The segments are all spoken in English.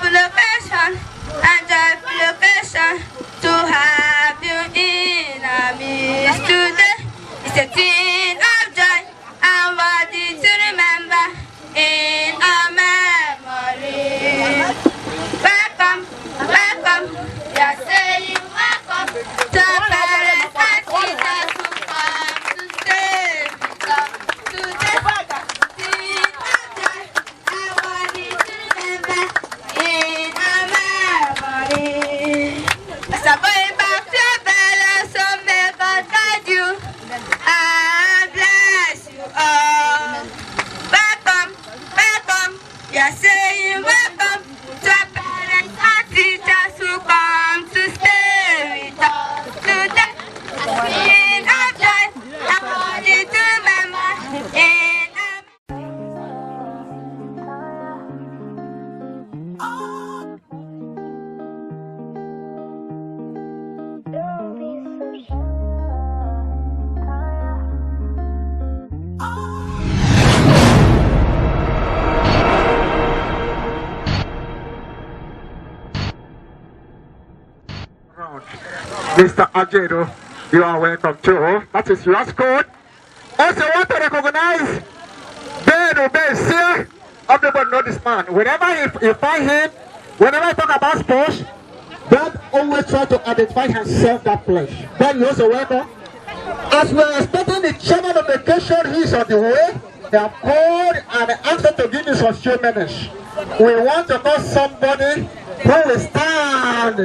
joyful occasion, and joyful occasion to have you in our midst today. It's a thing of joy and worthy to remember in our memory. Welcome, welcome, we are saying welcome to our parents and teachers who come to stay with us today. Thing of joy and worthy to remember in our memory. As I'm going back to your belly, so may God guide you and bless you all. Welcome, welcome, we are saying welcome to our parents and teachers who come to stay with us today. In our joy, and worthy to remember in our Mr. Ajero, you are welcome too. That is your code. Also want to recognize Ben Obesia. Everybody know this man. Whenever you find him, whenever I talk about sports, Ben always try to identify himself that place. Ben, you also welcome. As we are expecting the chairman of the occasion, he is on the way. They have called and asked us to give you some few minutes. We want to call somebody who will stand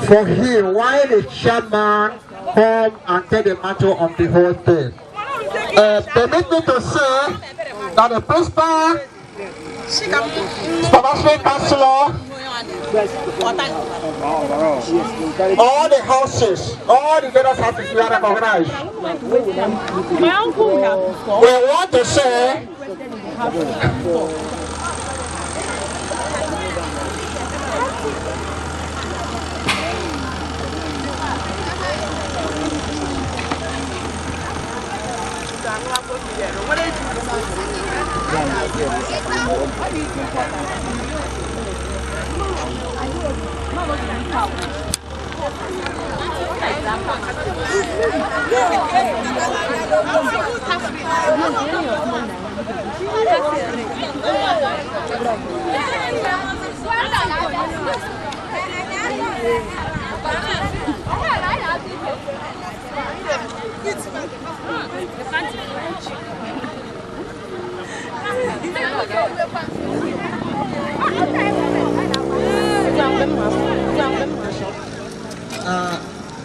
for him while the chairman come and take the matter of the whole thing. Permit me to say that the principal, supervisory councillor, all the houses, all the various houses we are recognized. We want to say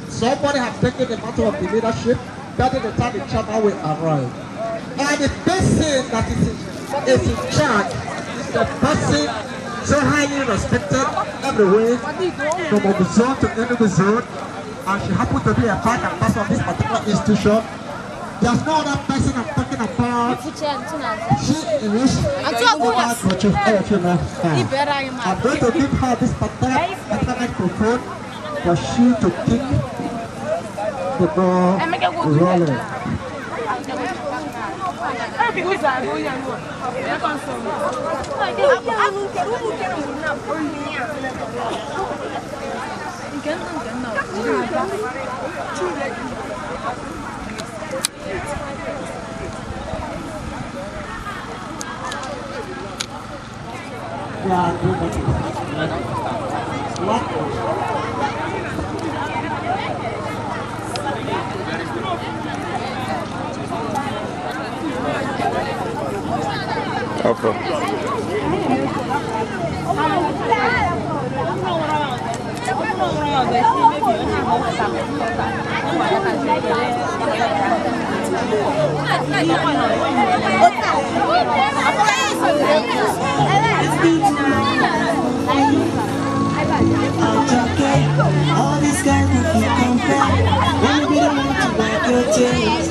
somebody have taken the matter of the leadership. That is the time the chairman will arrive. And the person that is in charge is the person so highly respected everywhere, from the zone to any zone, and she happens to be a part and parcel of this particular institution. There's no other person I'm talking about. She is I'm going to give her this particular microphone for she to kick the ball rolling. Okay. All these guys who keep comparing, when we don't want to like your tails,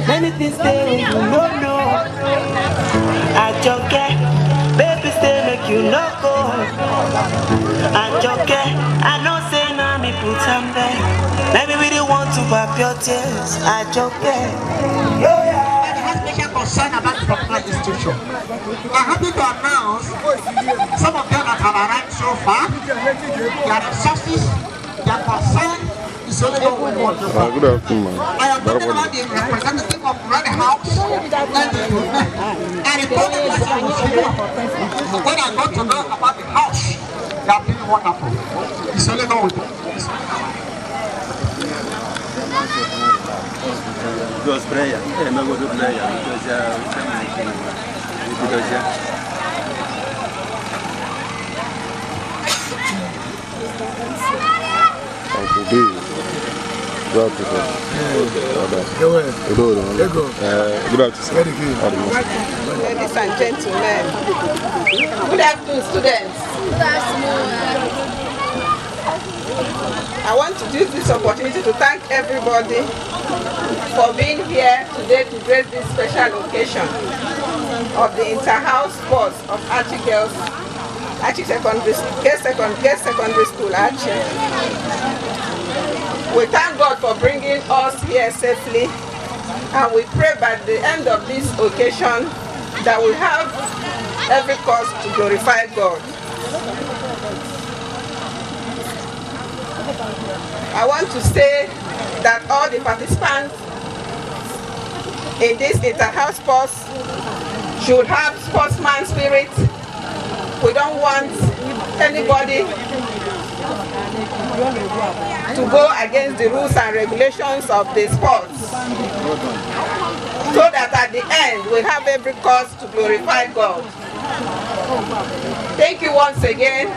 many things they you don't know. Baby stay make you no go. I know say now me put some there. Maybe we don't want to wipe your tears. I have special concern about the particular institution. institution. I'm happy to announce some of them that have arrived so far. Their resources, their concern is only what we want to do. Good afternoon. I am talking about the representative of Red House and the movement. And the public person was here. When I got to know about the house, they are really wonderful. It's only what we do. Dos praia, não vou do praia, Ladies and gentlemen, good afternoon, students. Good afternoon. I want to use this opportunity to thank everybody for being here today to grace this special occasion of the inter-house sports of Archie Girls, Archie Secondary School, Archie. We thank God for bringing us here safely, and we pray by the end of this occasion that we have every cause to glorify God. I want to say that all the participants in this inter-house sports should have sportsman spirit. We don't want anybody to go against the rules and regulations of the sports, so that at the end we have every cause to glorify God. Thank you once again.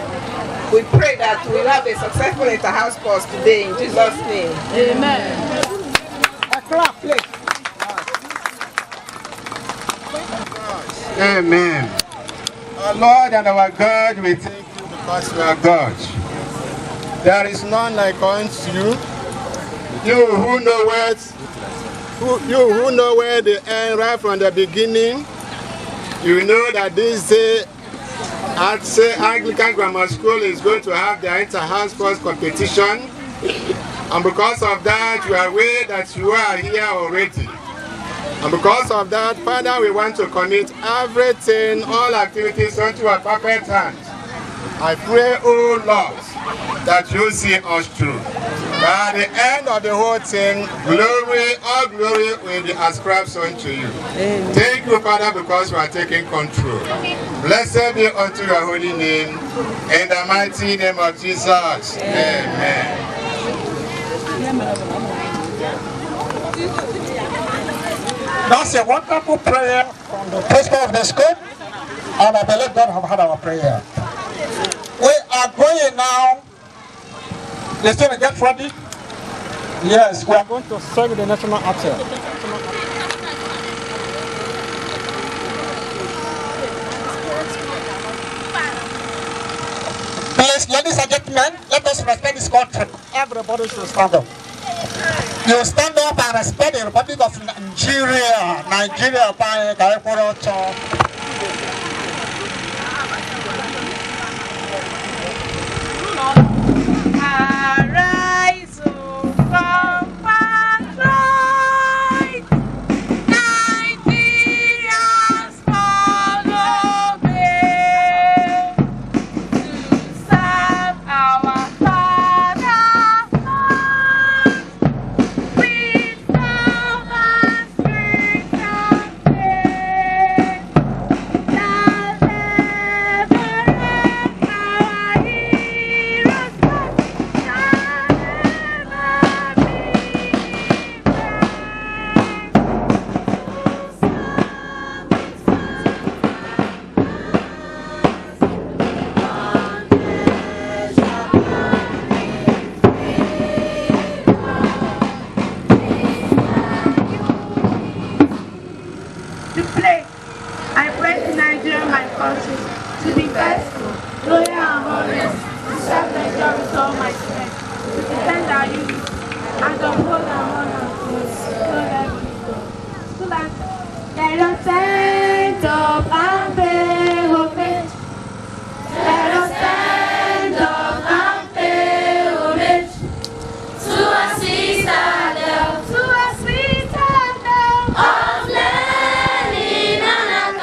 We pray that we'll have a successful inter-house sports today in Jesus' name. Amen. Amen. Our Lord and our God, we thank you because you are God. There is none like unto you. You who know where the end right from the beginning. You know that this day at Anglican Grammar School is going to have the inter-house sports competition, and because of that we are aware that you are here already. And because of that, Father, we want to commit everything, all activities unto our perfect hands. I pray, oh Lord, that you see us through. By the end of the whole thing, glory, all glory will be ascribed unto you. Amen. Thank you, Father, because you are taking control. Blessed be unto your holy name, in the mighty name of Jesus. Amen. That's a wonderful prayer from the principal of the school, and I believe God have heard our prayer. We are going now. The students get ready. Yes, we are going to sing the national anthem. Please, ladies and gentlemen, let us respect this country. Everybody should stand up. You stand up and respect the Republic of Nigeria. Nigeria by Gariporo. Arise, O comfort right, Nigerians follow me to serve our fatherland with love and strength and faith. That ever our heroes shall never be to play. I pray to Nigeria, my country, to be faithful, loyal and honest, to serve Nigeria with all my strength, to defend our unity, and to uphold our honor so that let us stand up and pay homage. Let us stand up and pay homage to our citadel, of learning and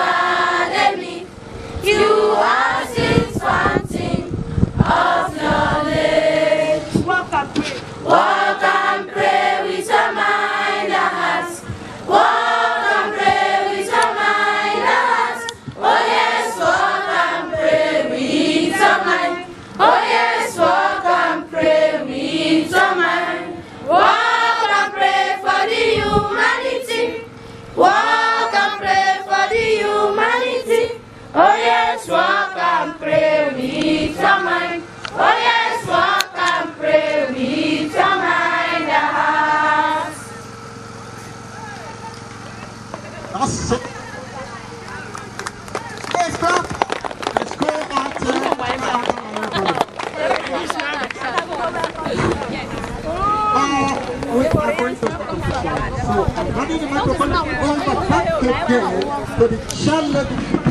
again to the Charlotte.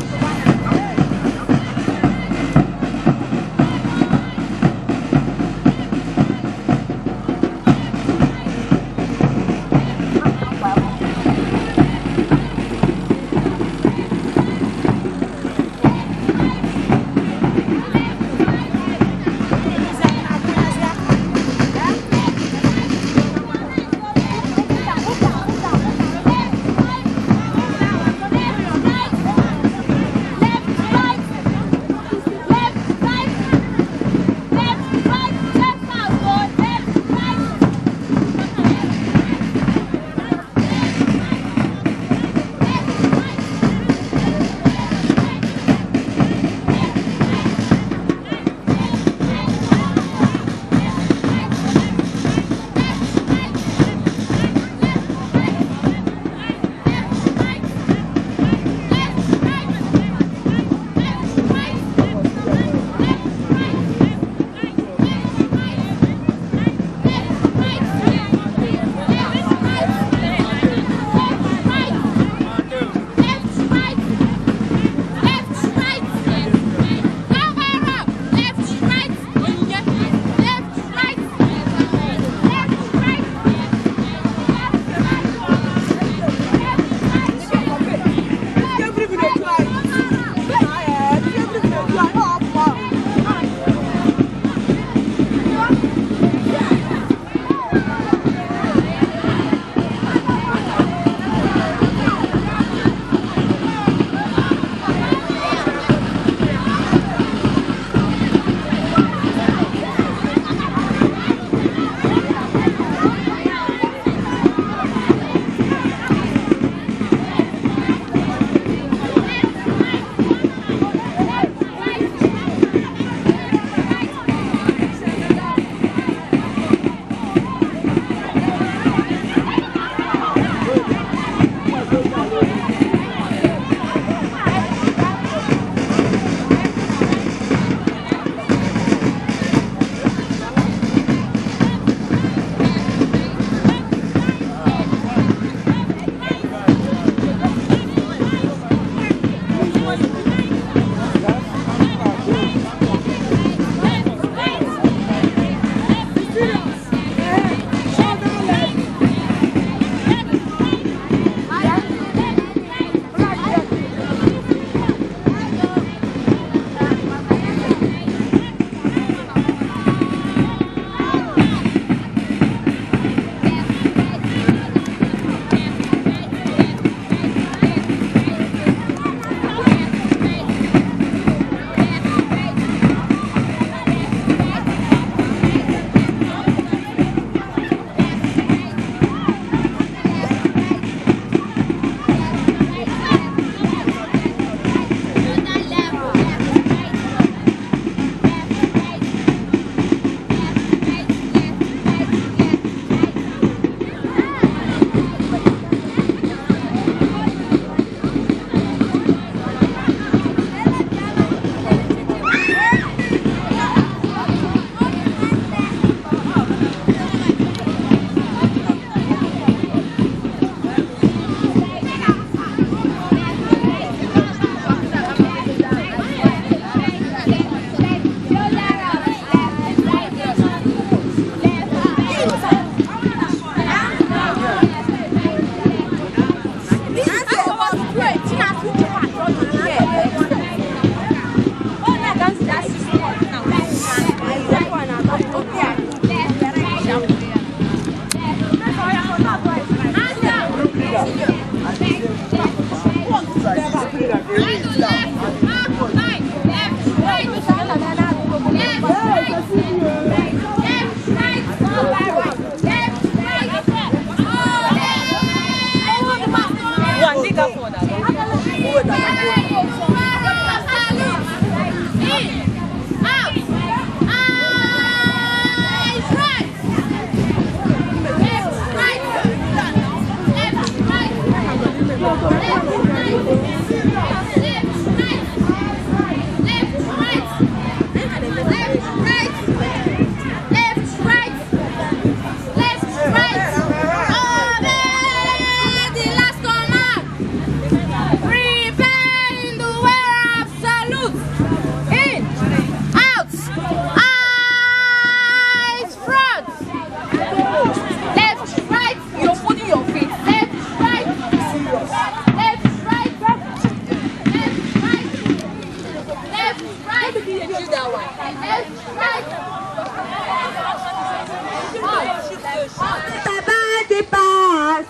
About the past,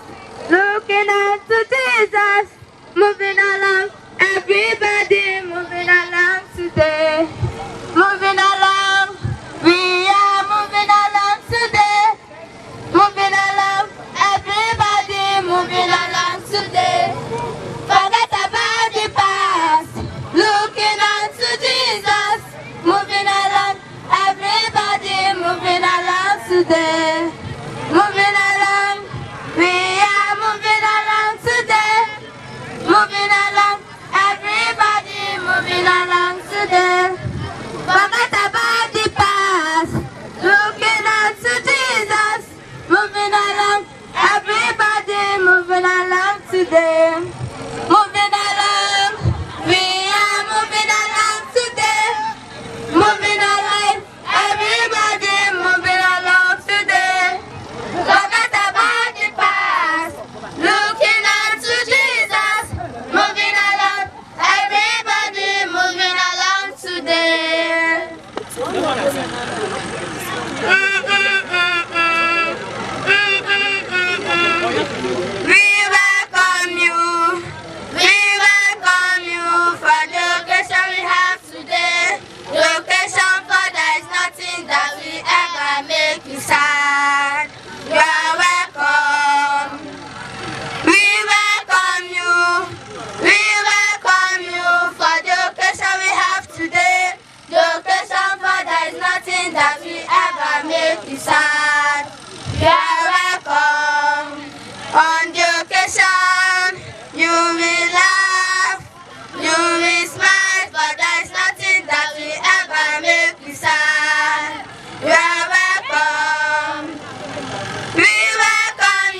looking unto Jesus, moving along, everybody moving along today, moving along, we are moving along today, moving along, everybody moving along today. Forget about the past, looking unto Jesus, moving along, everybody moving along today. Moving along, we are moving along today. Moving along, everybody moving along today. Forget about the past, looking unto Jesus. Moving along, everybody moving along today. Moving along, we are moving along today. Moving along, everybody moving along today. Forget about the past, looking unto Jesus, moving along, everybody moving along today. We welcome you for the occasion we have today. The occasion for there is nothing that will ever make you sad. You are welcome. We welcome you for the occasion we have today. The occasion for there is nothing that will ever make you sad. You are welcome. On the occasion, you will laugh, you will smile, but there is nothing that will ever make you sad. You are welcome. We welcome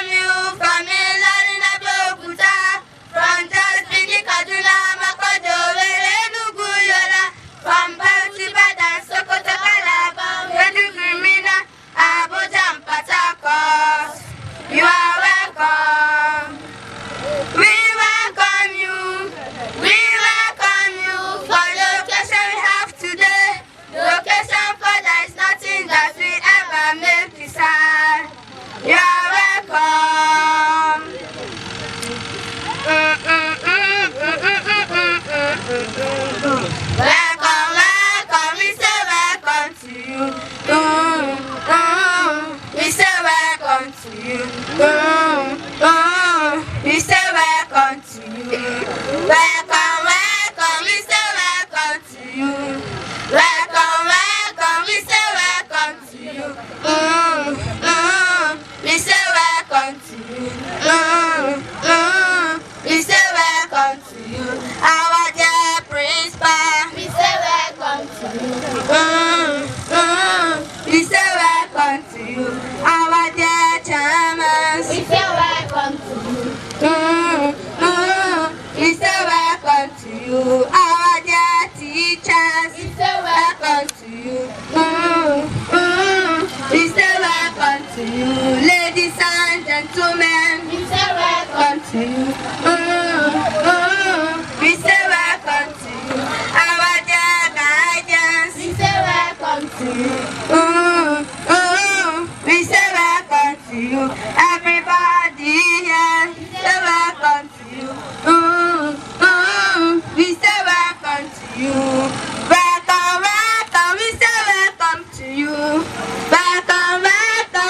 you from Ilorin Abeokuta, from Jos Benin, Kaduna, Makurdi, Owerri, Enugu, Yola, from Bauchi, Ibadan, Sokoto, Calabar, Maiduguri, Minna, Abuja, and Port Harcourt. You are welcome. We welcome you for the occasion we have today. The occasion for there is nothing that will ever make you sad. You are welcome. Welcome, we say welcome to you. We say welcome to you. We say welcome to you. Welcome, we say welcome to you. Welcome, we say welcome to you. We say welcome to you. We say welcome to you. Our dear principal, we say welcome to you. We say welcome to you. Our dear chairman, we say welcome to you. We say welcome to you. Our dear teachers, we say welcome to you. We say welcome to you. Ladies and gentlemen, we say welcome to you. We say welcome to you. Our dear guidance, we say welcome to you. We say welcome to you. Everybody here, we say welcome to you. We say welcome to you. Welcome, we say welcome to you. Welcome,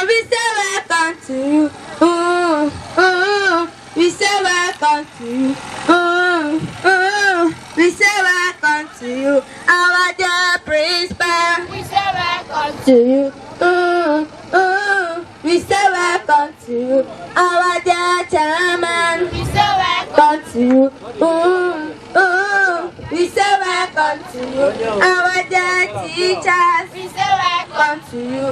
we say welcome to you. We say welcome to you. We say welcome to you. Our dear principal, we say welcome to you. We say welcome to you. Our dear chairman, we say welcome to you. We say welcome to you. Our dear teachers, we say welcome to you.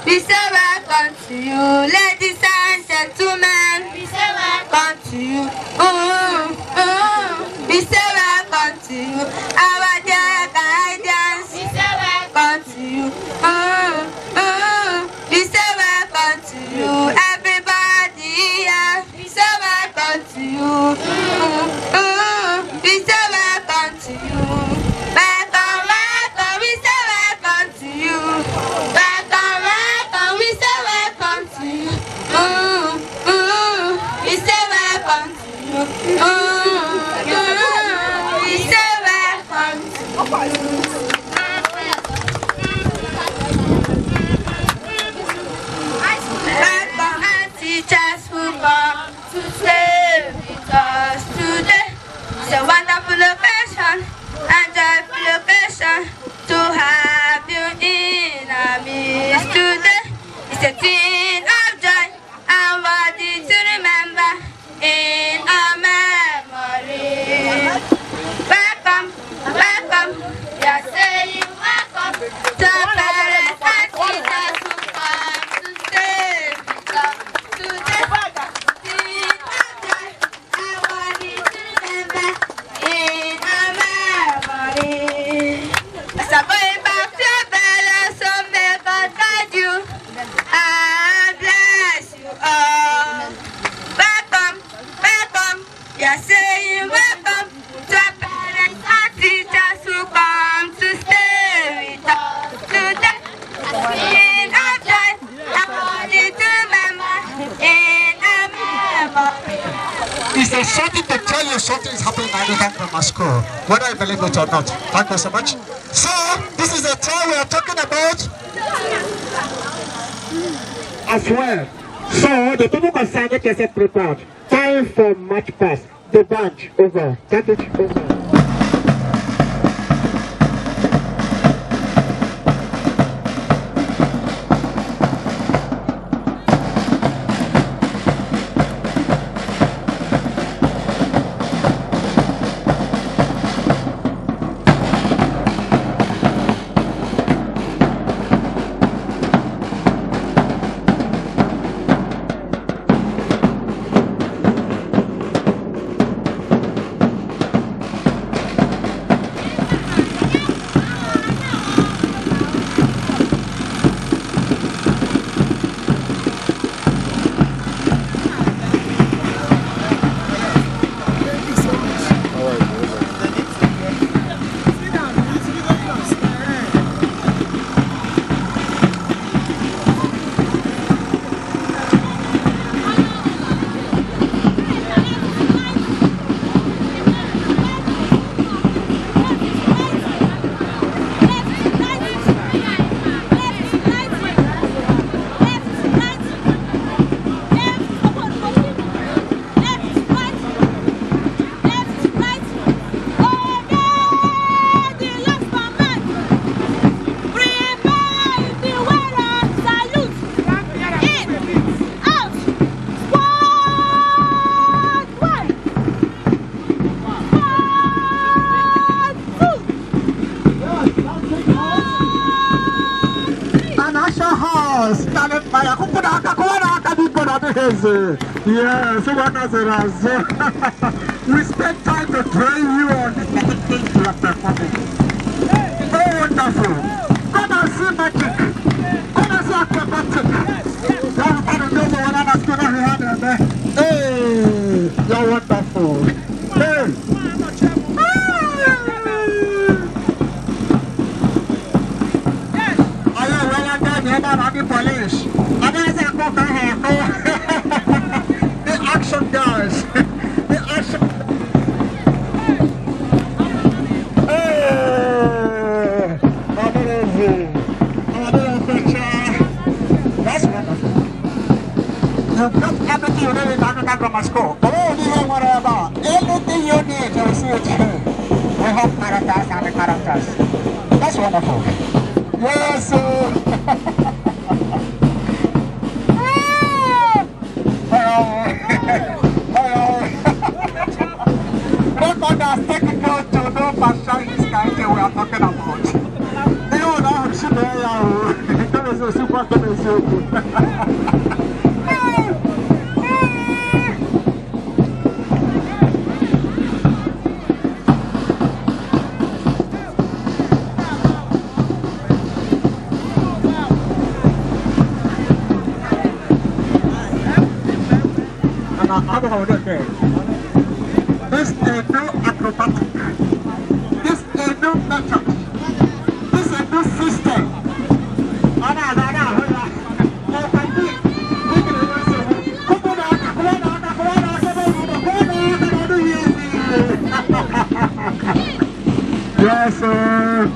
We say welcome to you. Ladies and gentlemen, we say welcome to you. We say welcome to you. Our dear guidance, we say welcome to you. We say welcome to you. Everybody here, we say welcome to you. We say welcome. We say welcome. Welcome and teachers who come to stay with us today. It's a wonderful occasion and joyful occasion to have you in our midst today. It's a thing of joy and worthy to remember in our memory. Welcome, welcome, we are saying welcome to our parents and teachers who come to stay with us today. Thing of joy and worthy to remember in our memory. As I'm going back to Bella, so may God guide you and bless you all. Welcome, welcome, we are saying welcome to our parents and teachers who come to stay with us today. In our joy, and worthy to remember in our memory. Is there something to tell you something is happening in Anglican Grammar School, whether you believe it or not? Thank you so much. So, this is the time we are talking about as well. So, the people concerned get yourself prepared. Time for March Pass. The bunch over. Take it over. Yes, we spent time to train you on the things you are performing. Oh, wonderful. Come and see magic. Come and see acrobatic. Hey, you're wonderful. Hey. Are you well done? You're not the police. The action guys. The action. Hey, that's wonderful. You've got everything you need in Anglican Grammar School. Oh, you know whatever. Anything you need, you'll see it here. We have characters and the characters. That's wonderful. Yes, Recorders technical to no passion is kind we are talking about. You know, I'm sure they are super This is a new acrobatic. This is a new method. This is a new system. Yes, sir.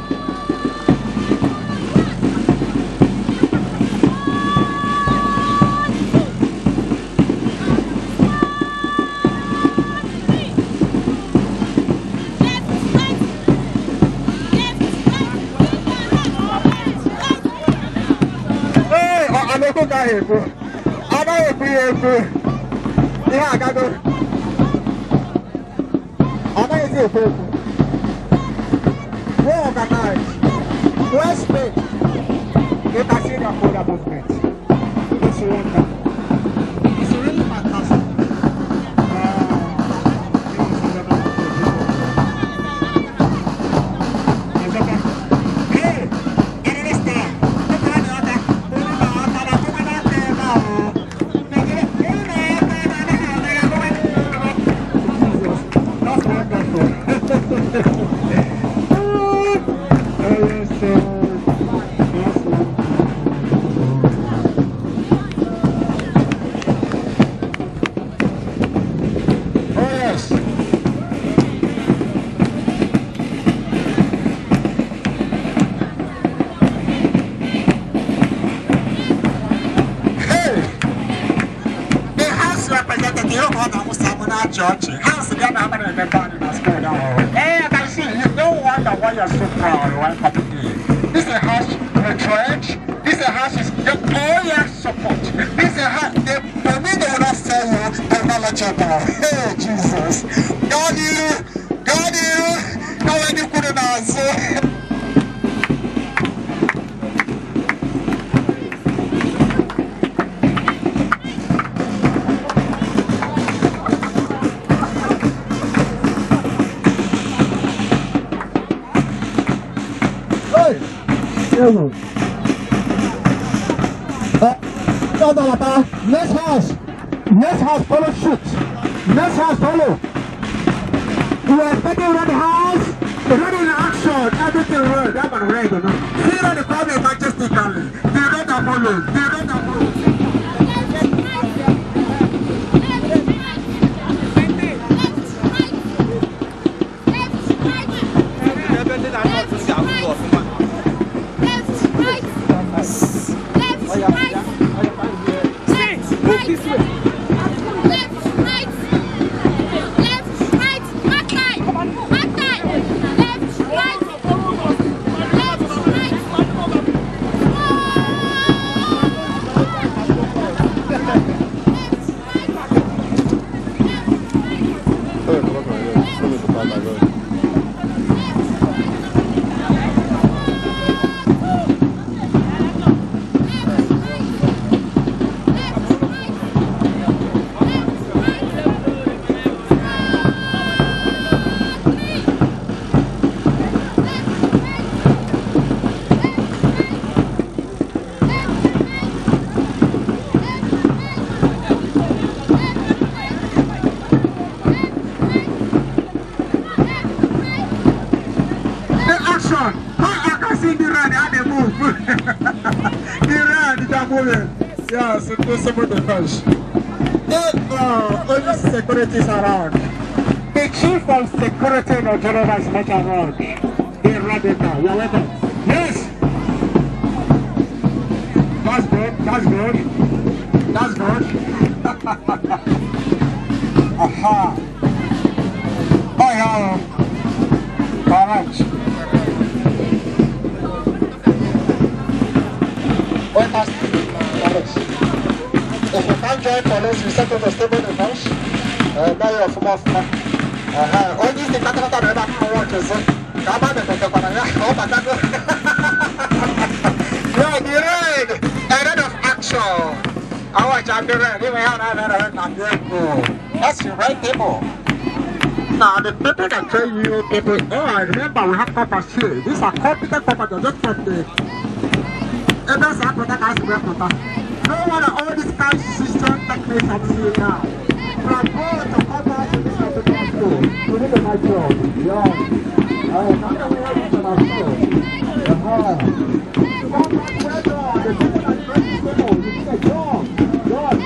Hey, I'm not going to die here, bro. I'm not going to yeah, I got to go. I'm not going to go. Well organized, well spent. You can see the border movement. It's wonderful. It's really fantastic. Hey, Church. How's the gun happening in the body in school now? Hey, I can see you don't wonder why you're so proud, right? This is a house retreat. This is a house is the all your support. This is a house the permit they will not sell you, they will not let you go. Hey, Jesus. God you, no one you couldn't answer. Next house, follow shoot. Next house, follow. You are expecting red house, ready in action, everything red, that one red, you know. See that the problem majestically. Do not follow, do not follow. Yes, it was some of the fish. Only security is around. The chief of security in Nigeria is not around. They're running now. You're welcome. Yes! That's good. That's good. That's good. Aha. Oh, yeah. Correct. Wait, if you can't join police, you settle the stable defense. Now you're from off. All these things that are not watch is come on, you're red. Ahead of action. I watch I'm the red. That's the right people. Now the people that tell you people, oh I remember we have coppers here. These are competent coppers just from the that's our product. No one of all these cash system techniques I'm seeing now. From all to cover to this of the gospel. We did a nice job. Yeah. Now we have it on our show. The people that are very stable, you did a job. Good.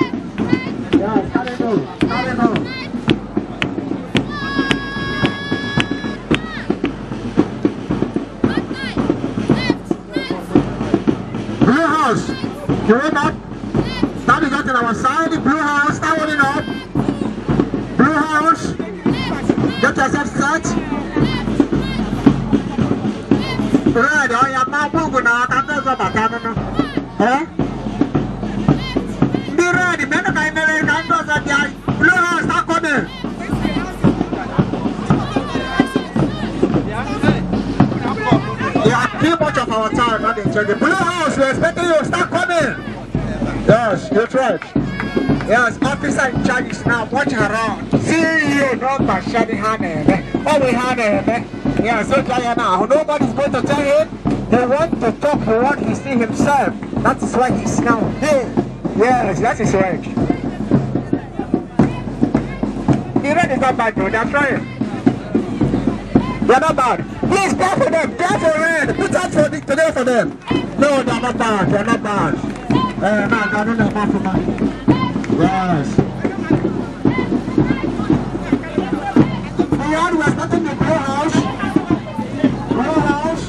Yeah, carry on. Carry on. You will not? That is not in our side. Blue house, start holding up. Blue house. Get yourself set. Red, oh yeah, my boo now. That's not a eh? Be ready, men of my Blue house, start coming. Yeah, too much of our time, not in the Blue house, we're expecting you. Start coming. Yes, you're right. Yes, officer in charge is now watching around. See you, number Shadi Hane. Oh, we Hane. Yes, so now. Nobody's going to tell him. He wants to talk, he wants to see himself. That is why he's now here. Yes, that is right. The red is not bad, bro. That's right. They're not bad. Please clap for them. Clap for red. Put out for today for them. No, they're not bad. They're not bad. No, no, no, not for mine. Yes. Beyond, we're starting the Blue house. Blue house.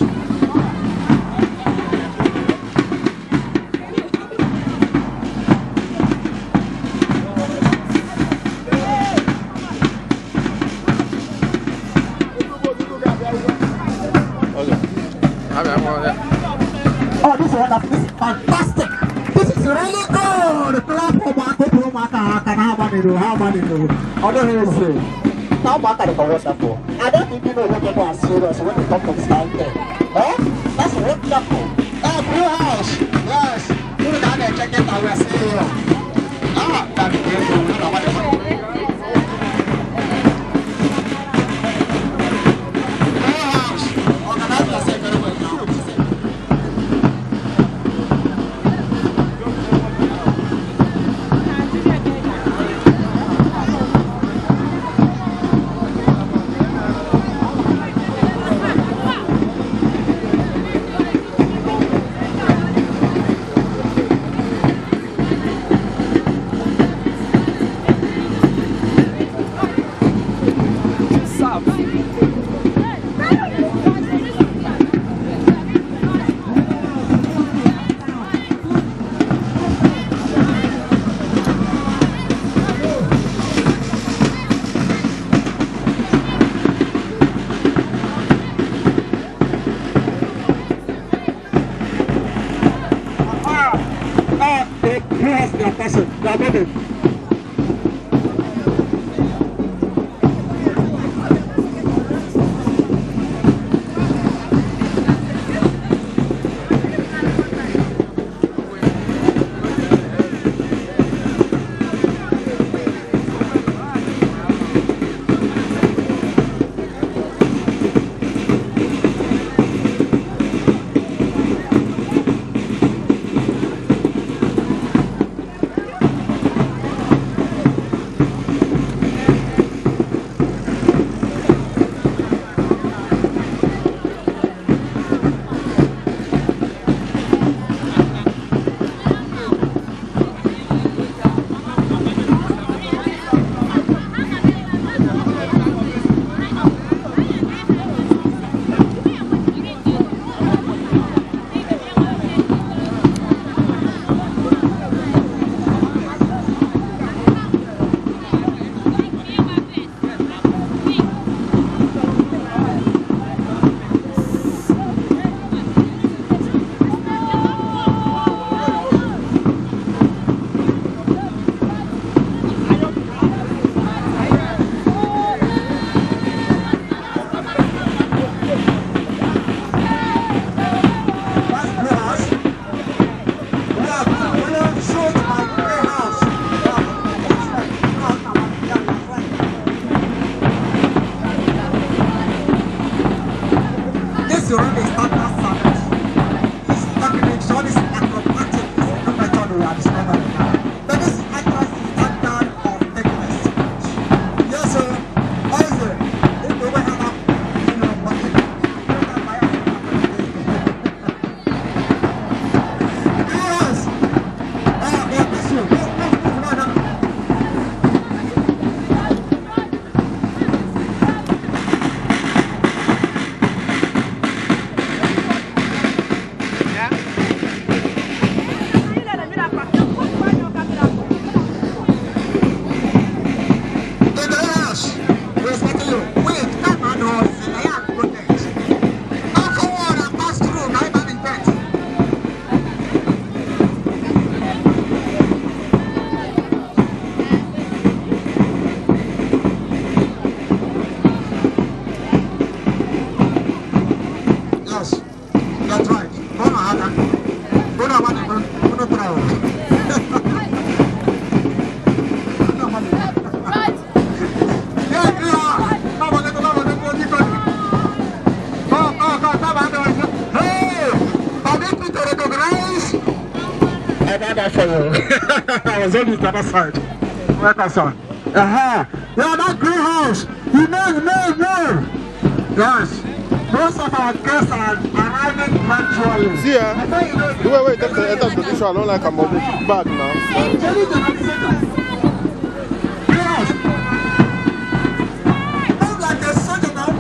Oh, this is wonderful. This is fantastic. This is really good. How many do? I don't hear you. How much are they wonderful? I don't think people when people are serious when they come to this kind thing. Eh? That's wonderful. Blue house. Yes. Put down there, check it out. We're seeing you. Ah, that's beautiful. I was on the other side. Welcome, son. Yeah, that greenhouse. You know. Yes. Most of our guests are arriving gradually. See ya. Wait, that's the issue. I don't like a mobile bag now. Yes. Look like a soldier now.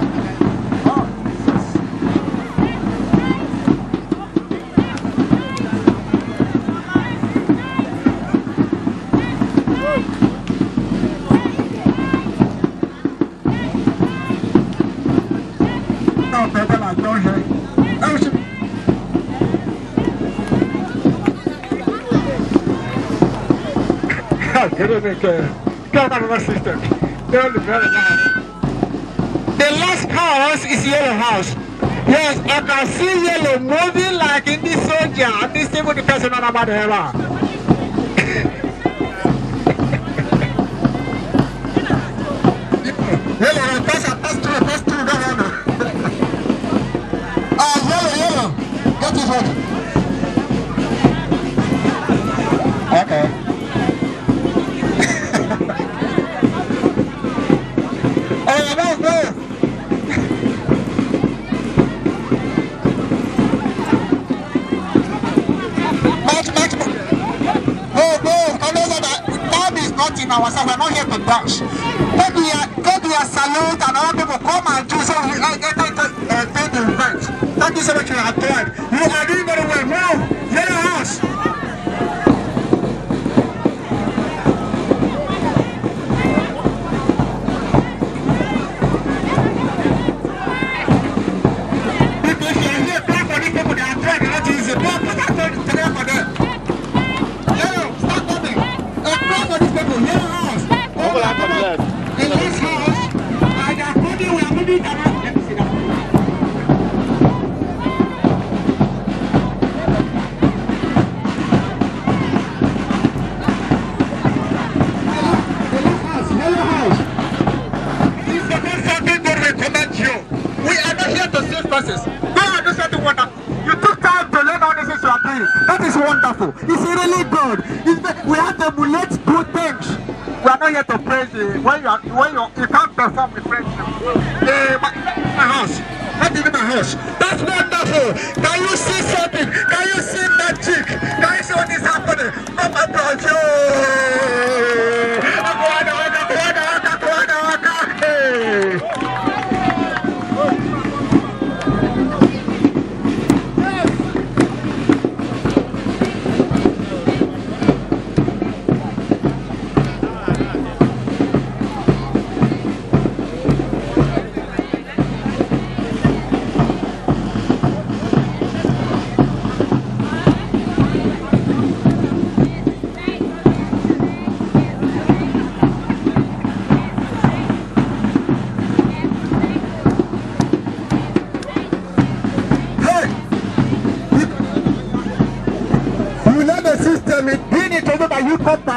The last house is Yellow House. Yes, I can see Yellow moving like in this soldier and this even the person on about the hell. Yellow, pass through, don't know. Yellow. Get this one. Okay. Ourselves, we're not here to dance. Take your salute and other people come and do so we take the event. Thank you so much for your attend. You are doing very well. Now, Yellow House. If you are here, clap for these people, they are trying to not easy. Clap for them. Yellow, start coming. Clap for these people. Yellow House. In this house, we are moving around. Let me see that. Yellow House. This is the first something to recommend you. We are not here to save persons. Go and do something wonderful. You took time to learn all this is your doing. That is wonderful. It's really good. We have to emulate good things. We are not here to praise you. When you can't perform the praise my house. Not even my house. That's wonderful. Can you see something? Can you see magic? Can you see what is happening? Mama brought you.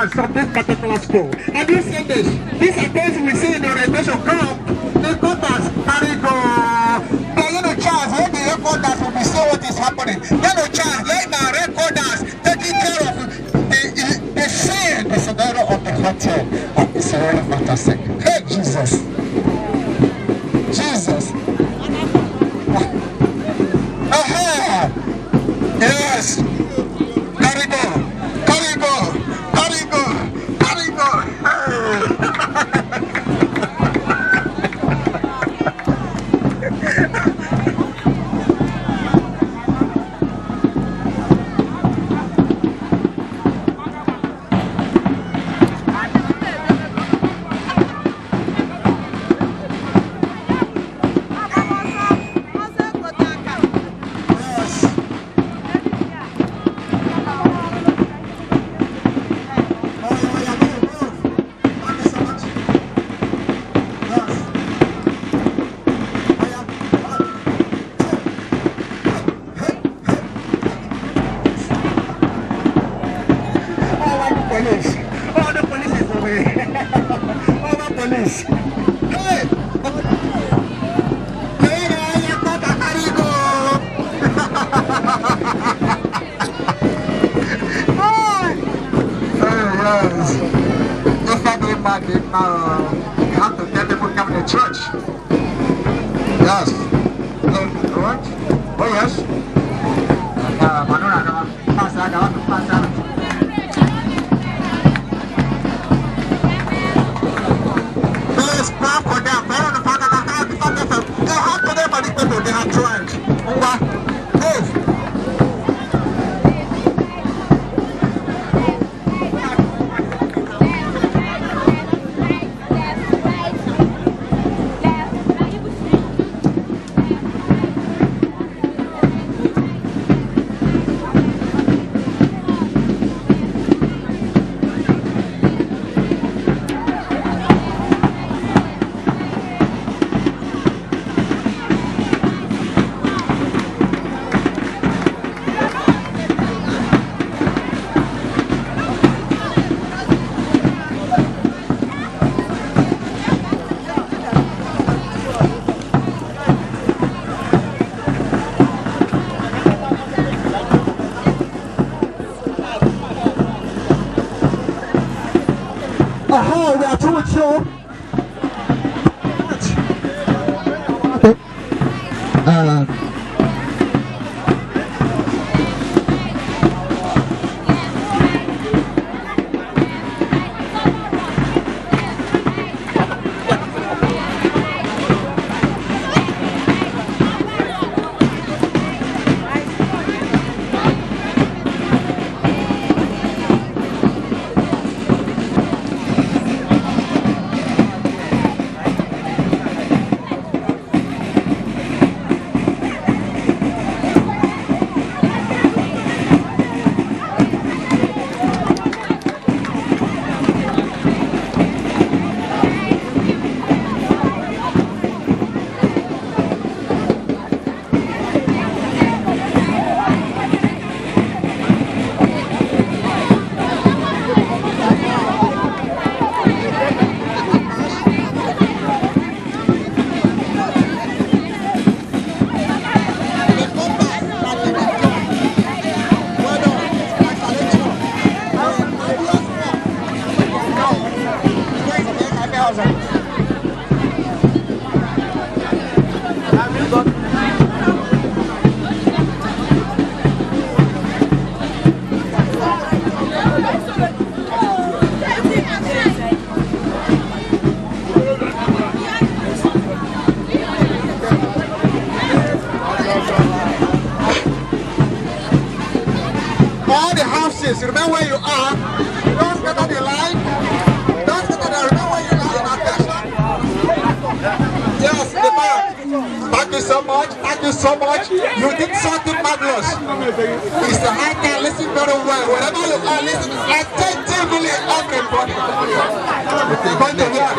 From this particular school. And this Sundays, this attempts we see in the orientation camp, the compass carry go. There no chance, let the recorders will be seeing what is happening. There no chance, let the recorders taking care of the scene, the scenario of the hotel. It's really fantastic. Hey, Jesus. Jesus. Aha! Yes. Carry go. Yes. If I did my you have to tell people coming to church. Yes. What? Oh yes. Please clap for them. They have to them, these people, they have tried. Move. We are through with you. All the houses, remember where you are. Don't scatter the line. Don't scatter the, remember where you are in attention. Yes, the man. Thank you so much. Thank you so much. You did something marvelous. Mr. Hunter, listen very well. Wherever you are, listen attentively, everybody. Point to here.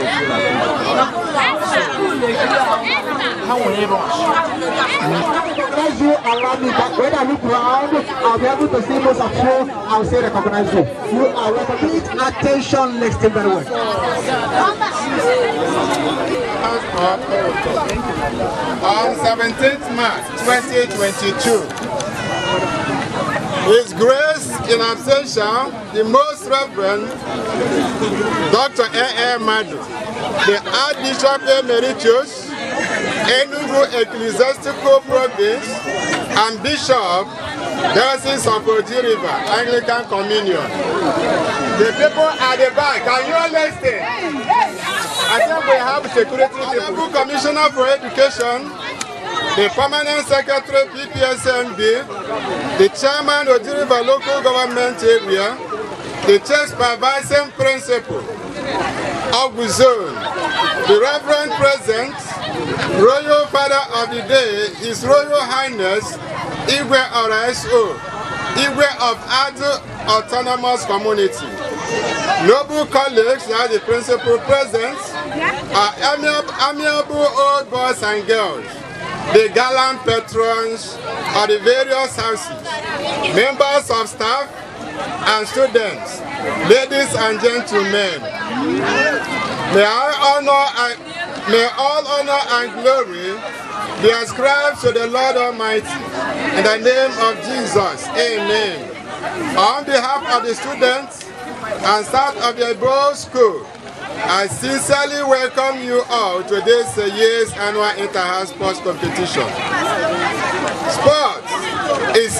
Recognize you around me, but when I look around, I'll be able to see most of you. I'll say recognize you. You are recognized. Attention, listen very well. On 17th March 2022, His Grace in absentia, the Most Reverend Dr. A.A. Madu, the Archbishop Emeritus, Enugu Ecclesiastical Province, and Bishop, Diocese of Oji River, Anglican Communion. The people at the back, can you listen? I think we have security people. Commissioner for Education, the Permanent Secretary PPSMB, the Chairman of Oji River Local Government Area, the Church Supervising Principal of the Zone, the Reverend President, Royal Father of the Day, His Royal Highness Igwe RSO, Igwe of Ado Autonomous Community. Noble colleagues are the principal presents, are amiable old boys and girls, the gallant patrons of the various houses, members of staff and students, ladies and gentlemen. May all honor and glory be ascribed to the Lord Almighty. In the name of Jesus, amen. On behalf of the students, and staff of the above school, I sincerely welcome you all to this year's annual Inter-House Sports Competition. Sports is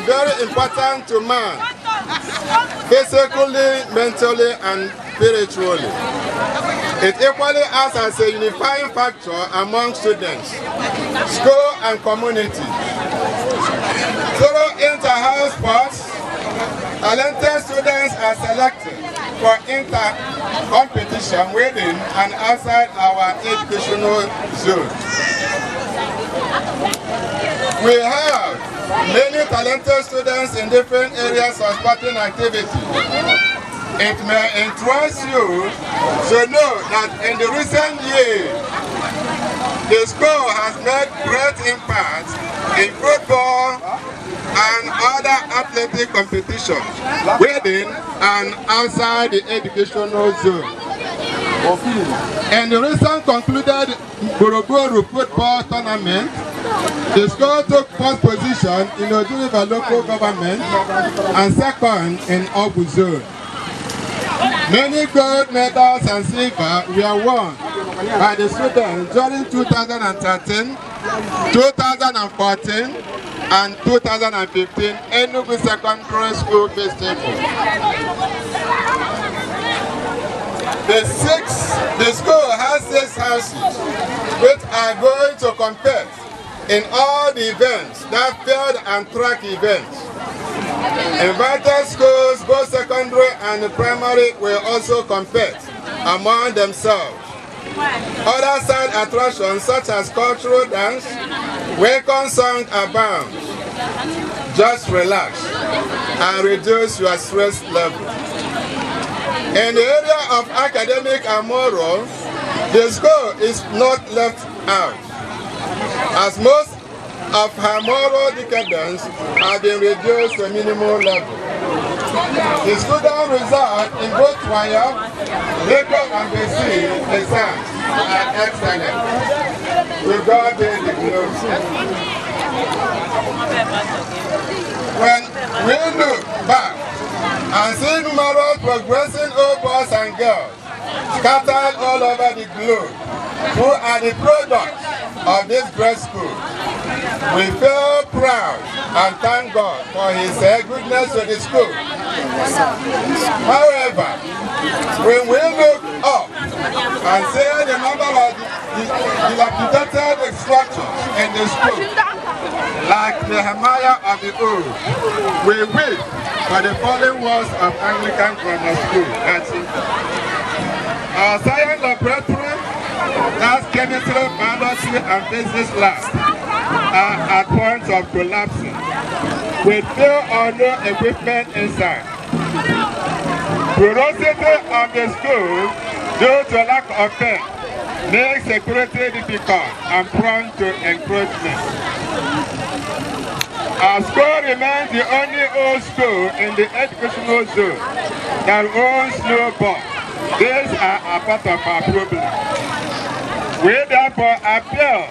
very important to man, physically, mentally, and spiritually. It equally acts as a unifying factor among students, school, and community. Through inter-house sports, talented students are selected for inter-competition within and outside our educational zone. We have many talented students in different areas of sporting activity. It may interest you to know that in the recent years, the school has made great impact in football and other athletic competitions within and outside the educational zone. In the recent concluded Boroboru football tournament, the school took first position in Oduriba local government and second in Obu zone. Many gold medals and silver were won by the students during 2013, 2014, and 2015 Enugu Secondary School Festival. The school has 6 houses which are going to compete in all the events, that field and track events. Invited schools, both secondary and primary, will also compete among themselves. Other side attractions such as cultural dance, welcome song abound. Just relax and reduce your stress level. In the area of academic and moral, the school is not left out, as most of her moral decadence have been reduced to minimum level. The student results in both trial, record and BC exams are excellent. We God be the glory. When we look back and see numerous progressing old boys and girls scattered all over the globe who are the products of this great school, we feel proud and thank God for his goodness to the school. However, when we look up and see the number of dilapidated structures in the school, like Nehemiah of the Old, we weep for the fallen walls of Anglican Grammar School. Our science laboratory, that's chemistry, biology, and physics labs are at points of collapsing, with few or no equipment inside. Porosity of the school, due to lack of pen, makes security difficult and prone to encroachment. Our school remains the only old school in the educational zone that owns no board. These are a part of our problem. We therefore appeal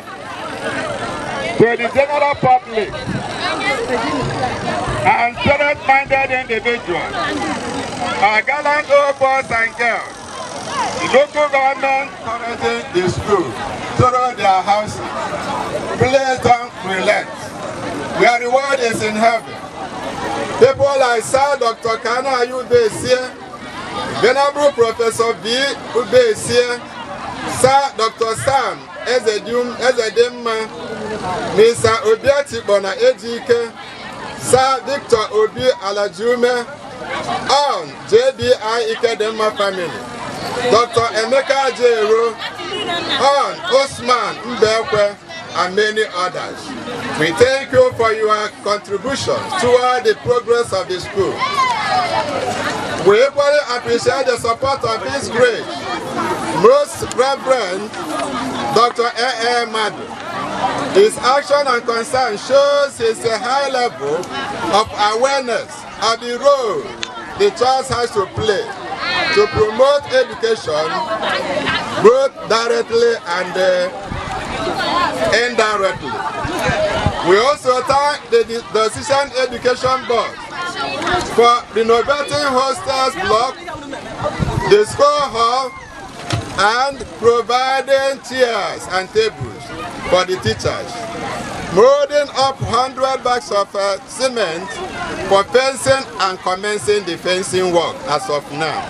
to the general public and spirit-minded individuals, our gallant old boys and girls, the local government encouraging the school through their houses. Please don't relent. Your reward is in heaven. People like Sir Dr. Kana Ayubesie, Venerable Professor V. Ubesie, Sir Dr. Sam Ezedimma, Mr. Obiati Bona Ejike, Sir Victor Obi Alajume, on JBI Ikedema family, Dr. Emeka Jero, on Osman Mbekwe, and many others. We thank you for your contributions toward the progress of the school. We equally appreciate the support of His Grace, Most Reverend Dr. A.A. Madu. His action and concern shows his high level of awareness of the role the church has to play to promote education both directly and indirectly. We also thank the Decision Education Board for renovating hostels block, the school hall, and providing chairs and tables for the teachers. Loading up 100 bags of cement for fencing and commencing the fencing work as of now.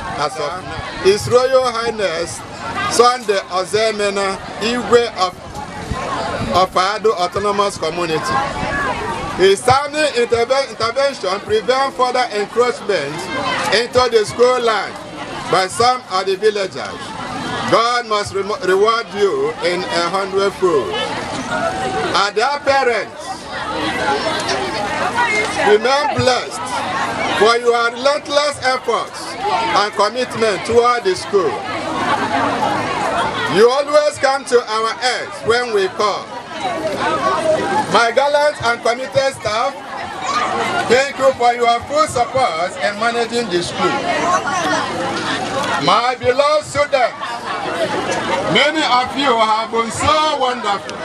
His Royal Highness Sunday Ozemena Igwe of Ado Autonomous Community. His timely intervention prevents further encroachment into the school land by some of the villagers. God must reward you in 100-fold. And their parents, remain blessed for your relentless efforts and commitment toward the school. You always come to our aid when we call. My gallant and committed staff, thank you for your full support in managing the school. My beloved students, many of you have been so wonderful.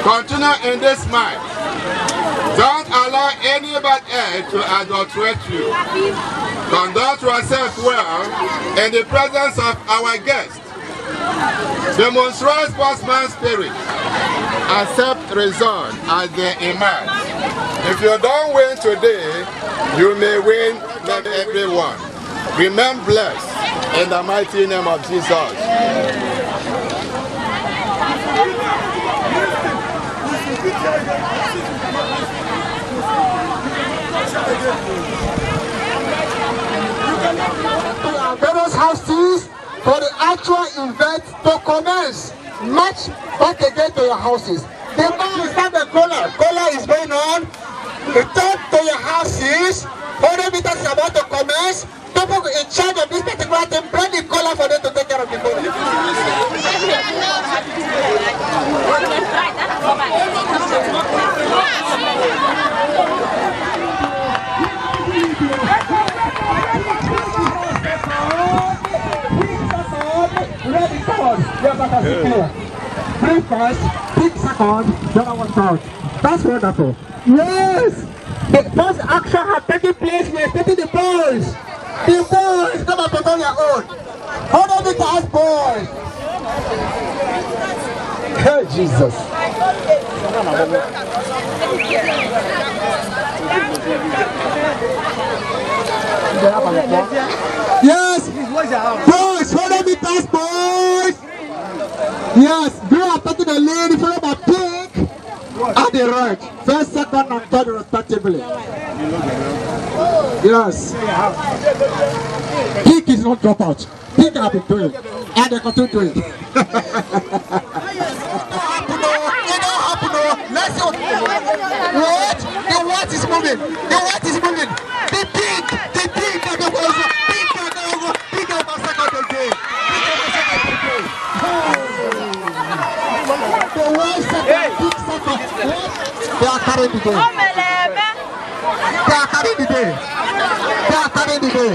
Continue in this mind. Don't allow any bad air to adulterate you. Conduct yourself well in the presence of our guests. Demonstrate sportsman spirit. Accept result as they emerge. If you don't win today, you may win everyone. Remain blessed in the mighty name of Jesus. Various houses for the actual event to commence. March back again to your houses. The man is not the caller. Caller is going on. Return to your houses. 100 meters is about to commence. People in charge of this particular thing, bring the caller for them to take care of the caller. Ready, come on. Bring first, pick second, the other one third. That's wonderful. Yes! The first action has taken place. We are taking the boys. The boys, come and put on your own. Hold on with us, boys. Hey, Jesus. Yes! Boys, hold on with us, boys. Yes, we are taking the lady followed by pink and the red. First, second, and third, respectively. Yes. Pink is not drop out. Pink have been doing it. And they continue doing it. Let's go. What? The white is moving. The white is moving. The pink and the white. Pink and the pink and the second again. The white second, pink second. They are carrying the game. They are carrying the day. They are carrying the day.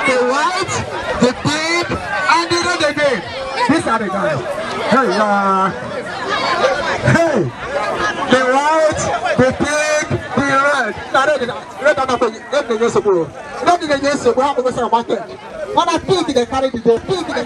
The white, the pink, and the red again. These are the guys. Hey, the white, the pink, the red. Red are not the yes of you. Not the yes of you. I'm going to say about that. When I pink, they carry the day. Pink, they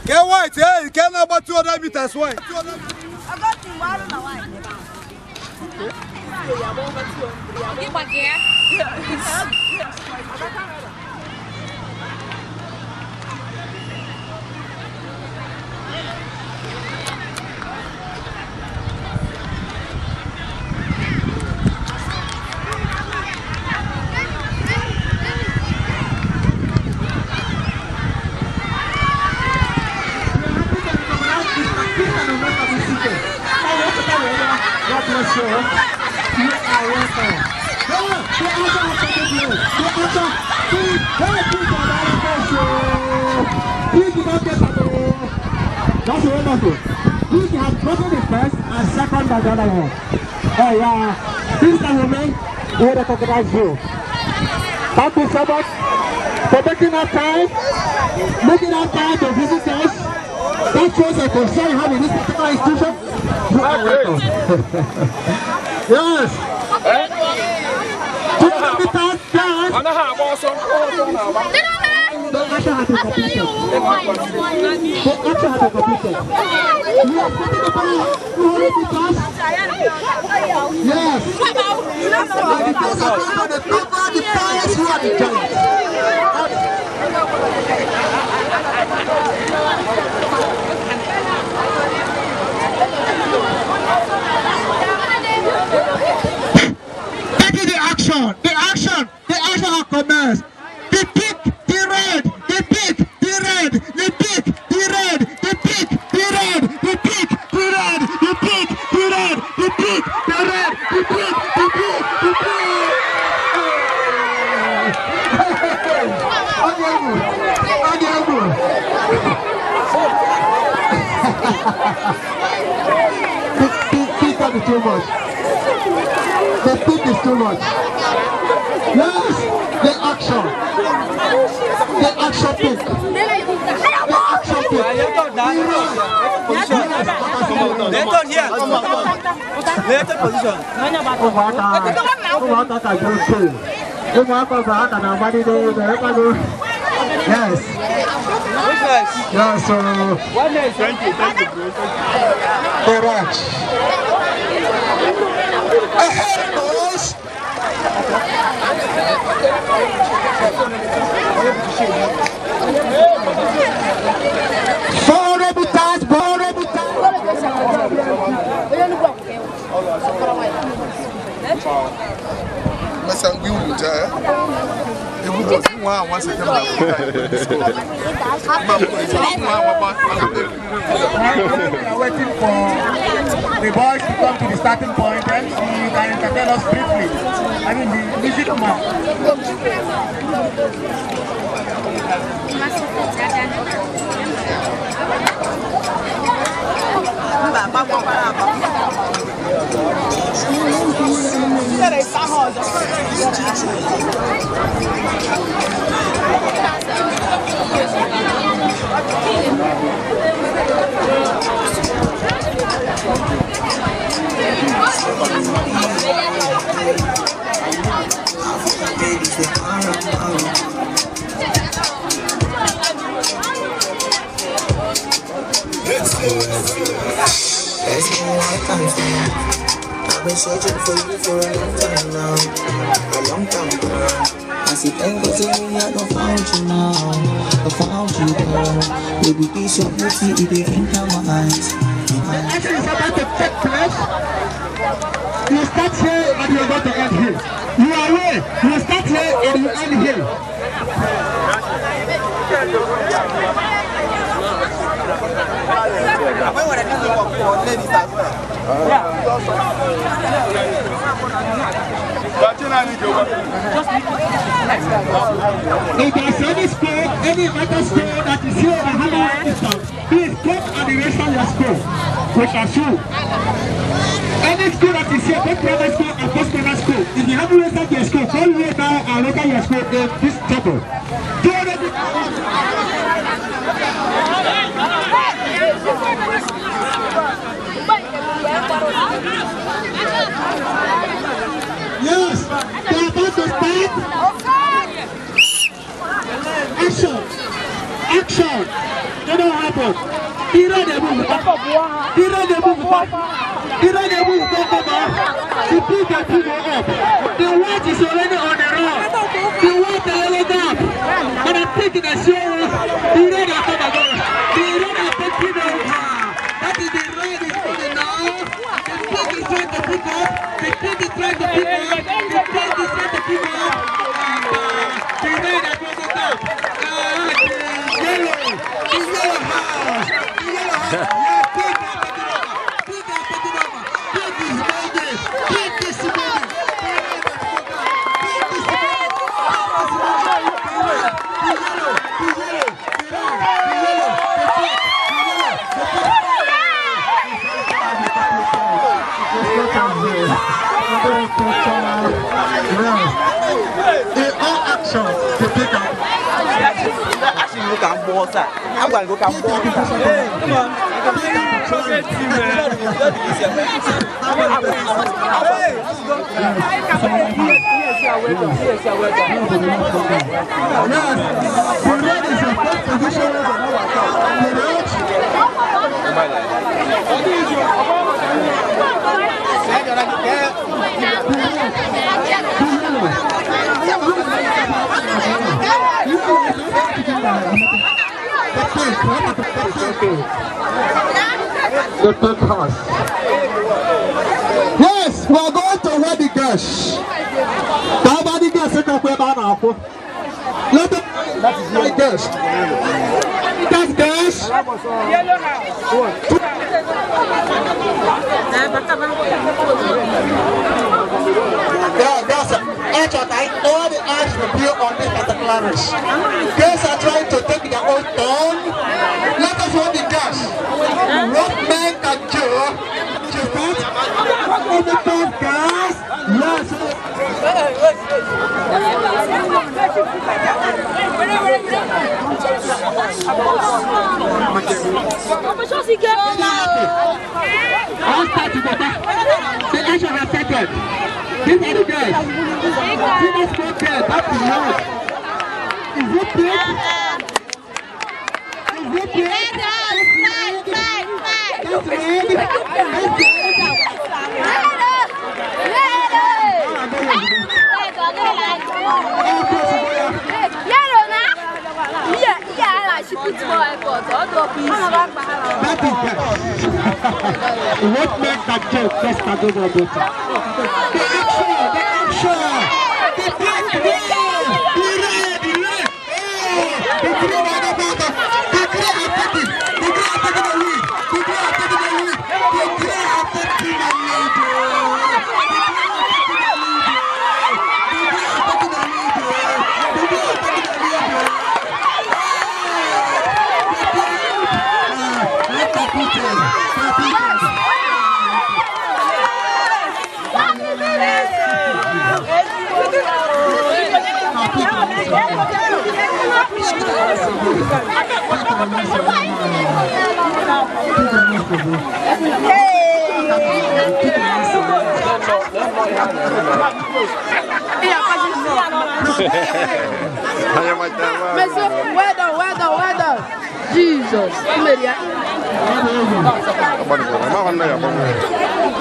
Get white, hey, you can't about 200 meters white. This has broken the first and second by the other one. Oh yeah, this time women will recognize you. Thank you so much for taking our time, to visit us. That shows a concern you have in this particular institution. You are welcome. Yes. The action has commenced. The pick, the red, the pick, the red, the pick, the red, the pick, the red, the pick, the red, the pick, the red, the pick, the red, the pick, the pick, the pick. The too much. The pick is too much. Yes, the action pick. Yes. Yes, so correct. Ahead, boys. Waiting for the boys to come to the starting point and you can entertain us briefly. I mean the music man. I've been searching for you for a long time now, a long time. I said, hey, what's it mean? I don't found you now. I found you, girl. Baby, this your beauty, it didn't enter my eyes. The action is about to take place. You start here and you're going to end here. You are aware. You start here and you end here. If there's any school, any other school that is here and have a distance, please come and erase your school. We shall show. Any school that is here, both private school and post-private school, if you haven't registered your school, call me now and register your school in this table. Yes, they are about to start. Action! Action! You know what happened? Hero the move. Hero the move. Hero the move. The people up. The watch is already on the road. The water already up. And I'm taking a shower. The road are coming again. The road are taking over. That is the road is coming now. The pig is trying to pick up. The pig is trying to pick up. The pig is trying to pick up. The road are coming up. The yellow house. The yellow house. I'm going to go come hey, come on. The big house. Yes, we are going to wear the girls. The girls set up where now. Let them. That is my girls. That's girls. Yellow house. All the eyes will be on this particular race. Girls are trying to take their own turn. Let us hold the girls. What men can do to start on the top, guys? Yes. All start together. The action has started. These are the guys. See this good girl. That's the Lord. Is it big? Is it big? That's what makes that joke just a good better. The action! The black man! The red! The green and the bottom! The green attacking! The green attacking the lead! The green attacking the lead! The green attacking the lead! Well done. Jesus.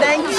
Thank you.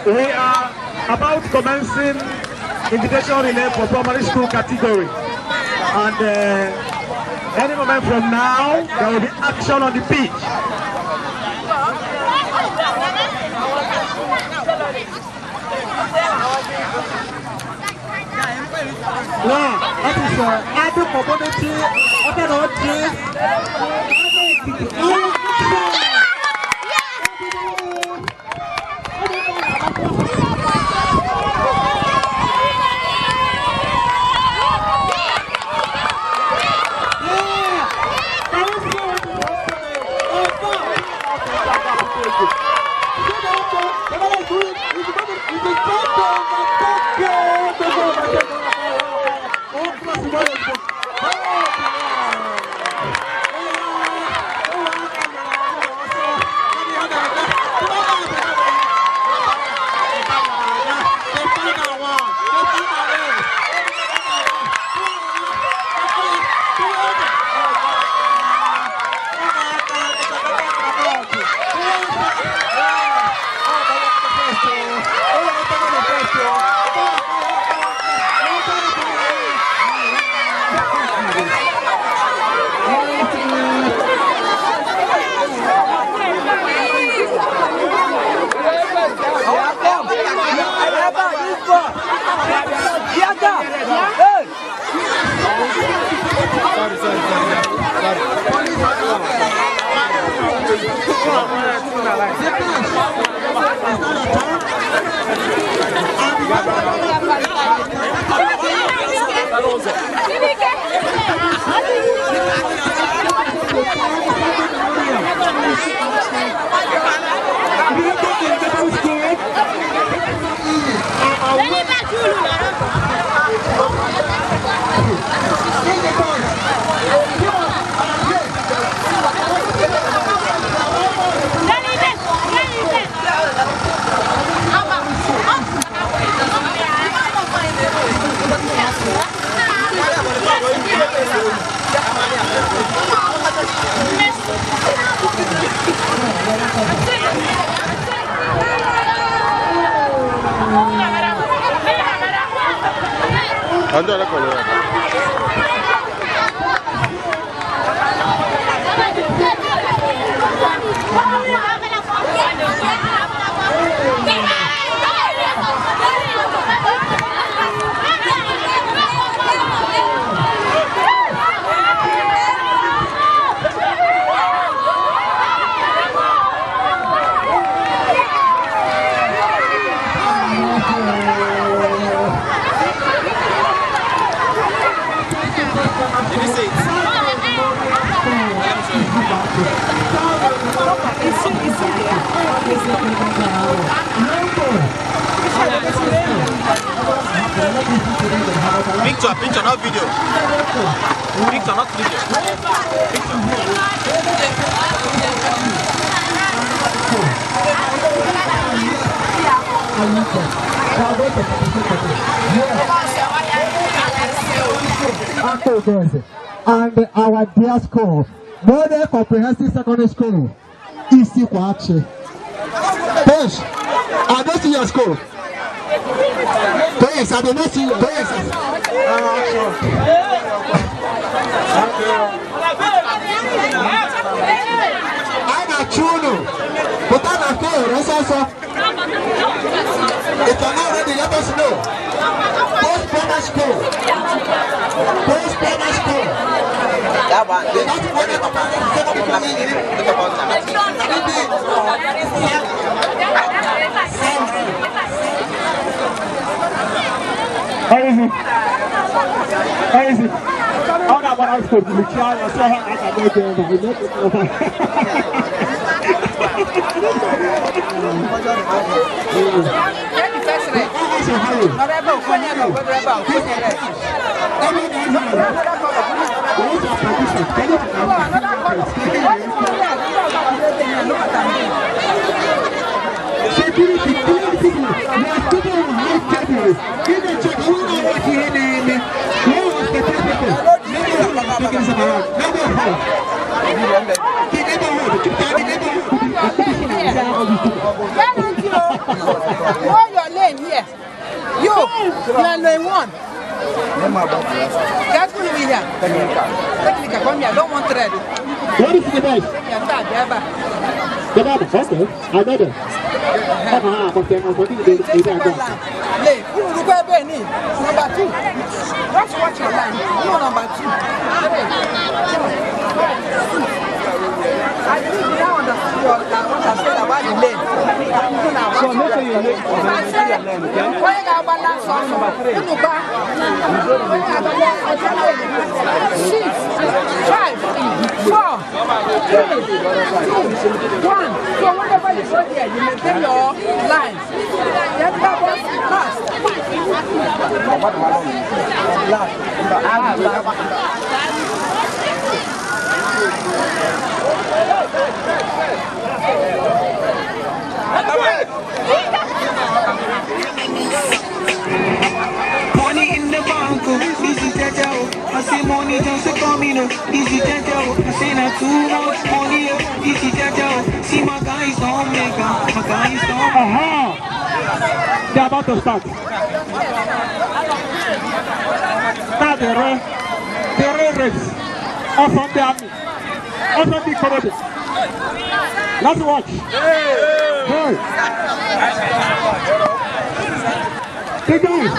We are about commencing invitation relay for primary school category, and any moment from now there will be action on the pitch. Now, that is adding community, Picture, not video. Picture, not video. And our dear school, Model Comprehensive Secondary School, Isikwachi. Push. I don't see your school. Yes, I do not see you. Yes. I'm a chuno, but I'm a fair. It's also. If you're not ready, let us know. Post-primary school. Post-primary school. That one. How is it? How is it? How about I spoke to the child? I saw her at a birthday. Hold your lane here. You are lane one. That's going to be here. Technical, come here. I don't want red. What is the best? The Bible, okay. I know that. Number two. Let's watch your line. No, number two. I think you now understand what I said about the lane. So make sure you make why you got balance on number three? 6, 5, 4, 3, 2, 1. So whenever you go there, you maintain your line. Then that was fast. Money in the bank, easy jaja. I say money just a coming, easy jaja. I say not too much money, easy jaja. See my guys don't make up, my guys don't. They're about to start. Now the race. Also the army. Also the correct. Let's watch. Hey. Hey guys.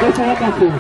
That's wonderful.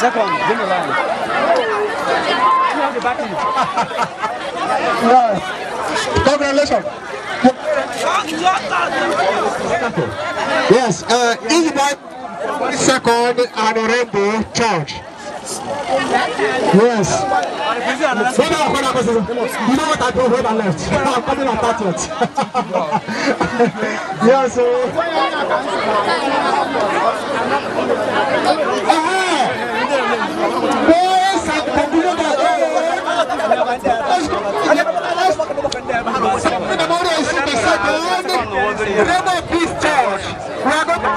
Second, give me line. Congratulations. Yes, invite second and Rainbow Church. Yes. You know what I do when I left? I'm coming at 30th. Yes, Rainbow Peace Church. We are going to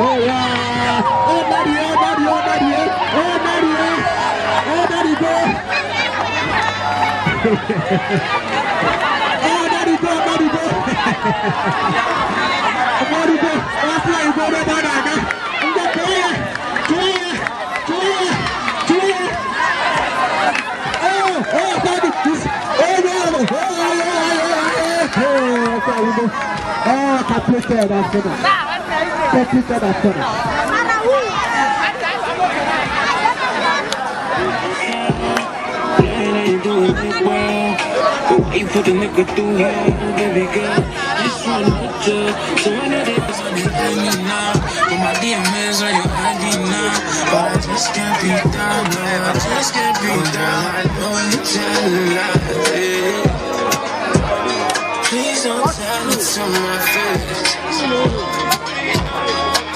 Oh yeah! Oh daddy, oh daddy, oh daddy, oh daddy, oh daddy go! Oh daddy go, daddy go! Daddy go! What's like go to daddy? I'm the player, player. Oh daddy, this, oh no! Oh, completed that finish. Completed that finish. You put the nigga through here, baby girl. Just wanna put you. So I know that it's on your ID now. But my DMs on your ID now. But I just can't be down, no. I just can't be down. I know you're telling lies. Please don't tell it to my face.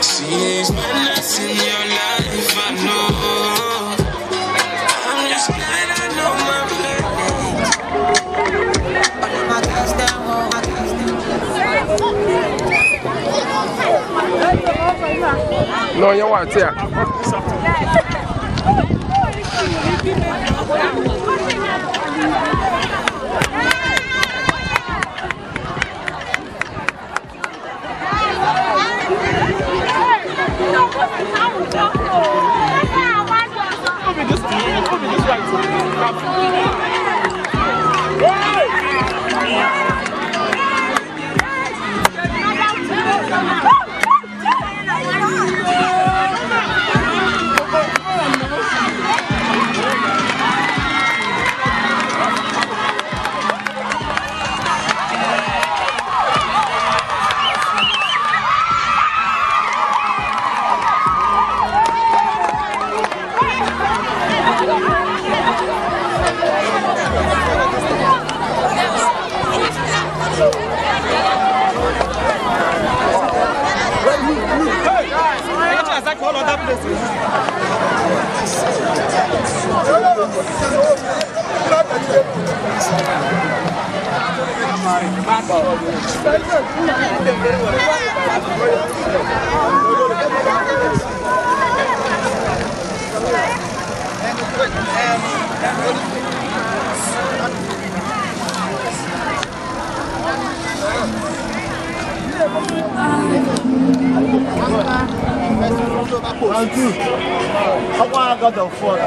See these minutes in your life, I know. I'm just glad I know my place. No, you want to. I got the phone.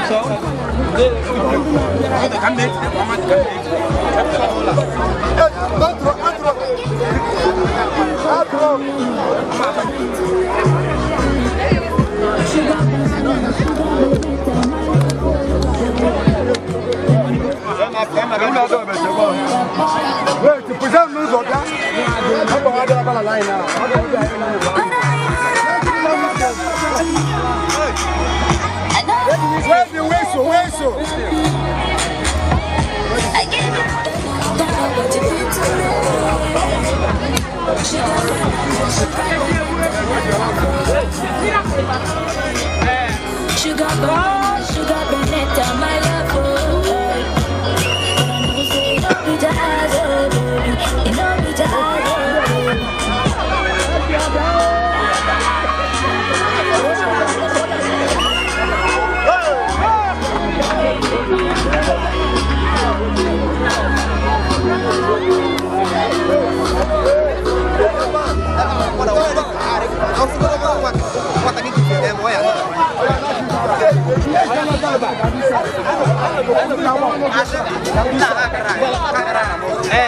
So, Sugar Benetta, my love, oh. You know me to hide, oh, baby. You know me to hide, oh,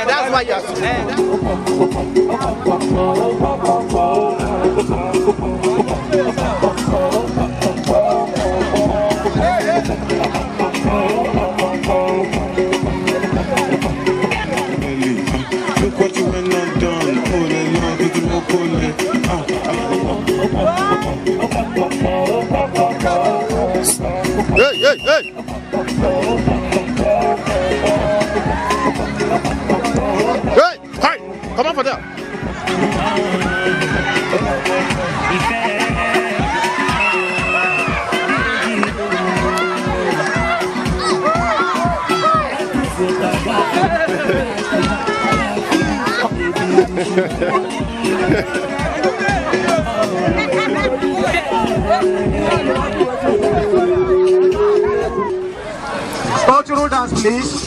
that's why you're look what you went and done. Oh, the Lord, did you walk on me? Hey, hey, hey! Hey, hi! Come on for that. Cultural dance, please.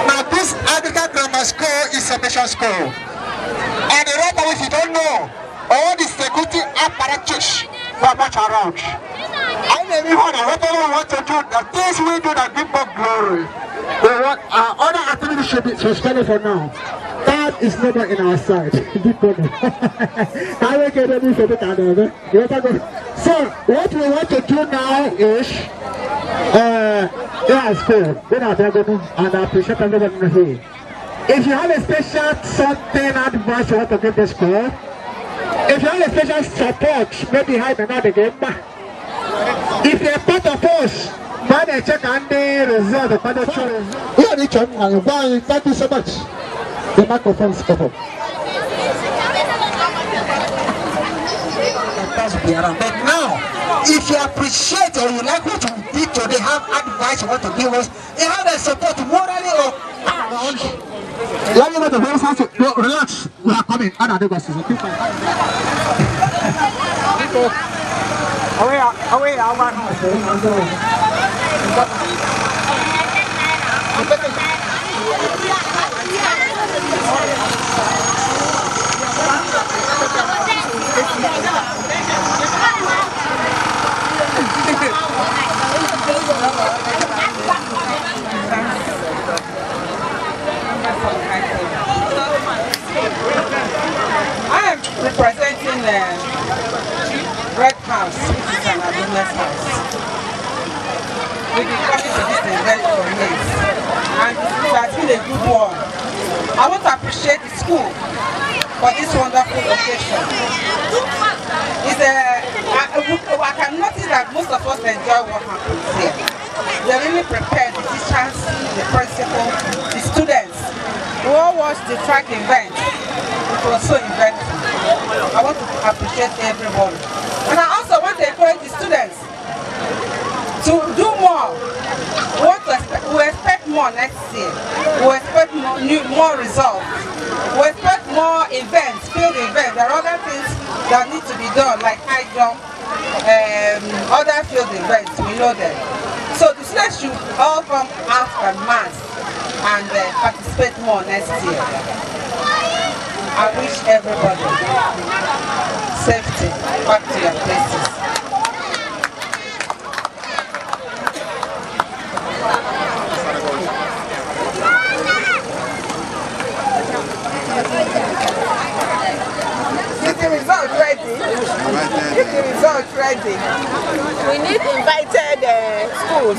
Now this Anglican Grammar School is a mission school. And right now, if you don't know, all the security apparatus are much around. I never heard of what we want to do, the things we do that give God glory. We want other activities should be suspended for now. That is never in our side. So what we want to do now is school. And I appreciate everyone here. If you have a special something advice you want to give the school, if you have a special support, maybe I may not again. If you're part of us, when I check on the result of the children, thank you so much. The microphone is open. But now, if you appreciate or you like what you did today, have advice you want to give us, you have a support morally or let me know the very fast. Relax, we are coming. Away, I am representing Red House, which is an alumnus house. We've been coming to this event for years, and it has been a good one. I want to appreciate the school for this wonderful occasion. I can notice that most of us enjoy what happens here. They're really prepared, the teachers, the principal, the students. We all watched the track event. It was so eventful. I want to appreciate everyone. And I also want to encourage the students to do more. We expect more next year. We expect more results. We expect more events, field events. There are other things that need to be done, like high jump, other field events. We know that. So the students should all come out en masse and participate more next year. I wish everybody safety back to your places. the result ready. Keep the result ready. We need invited schools.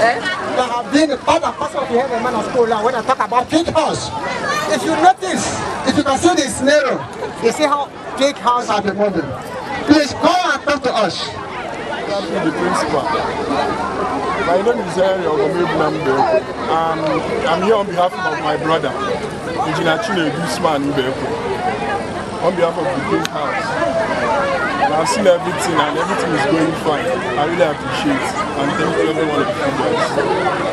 They have been part and parcel of the head man of school now when I talk about Cake House. If you notice, if you can see the scenario, you see how Cake House has been modeled. Please come and talk to us. The principal. My name is I'm here on behalf of my brother, Engineer Chinedu Usman Ubeko, on behalf of the Cake House. I've seen everything and everything is going fine. I really appreciate it and thank you everyone of the guys.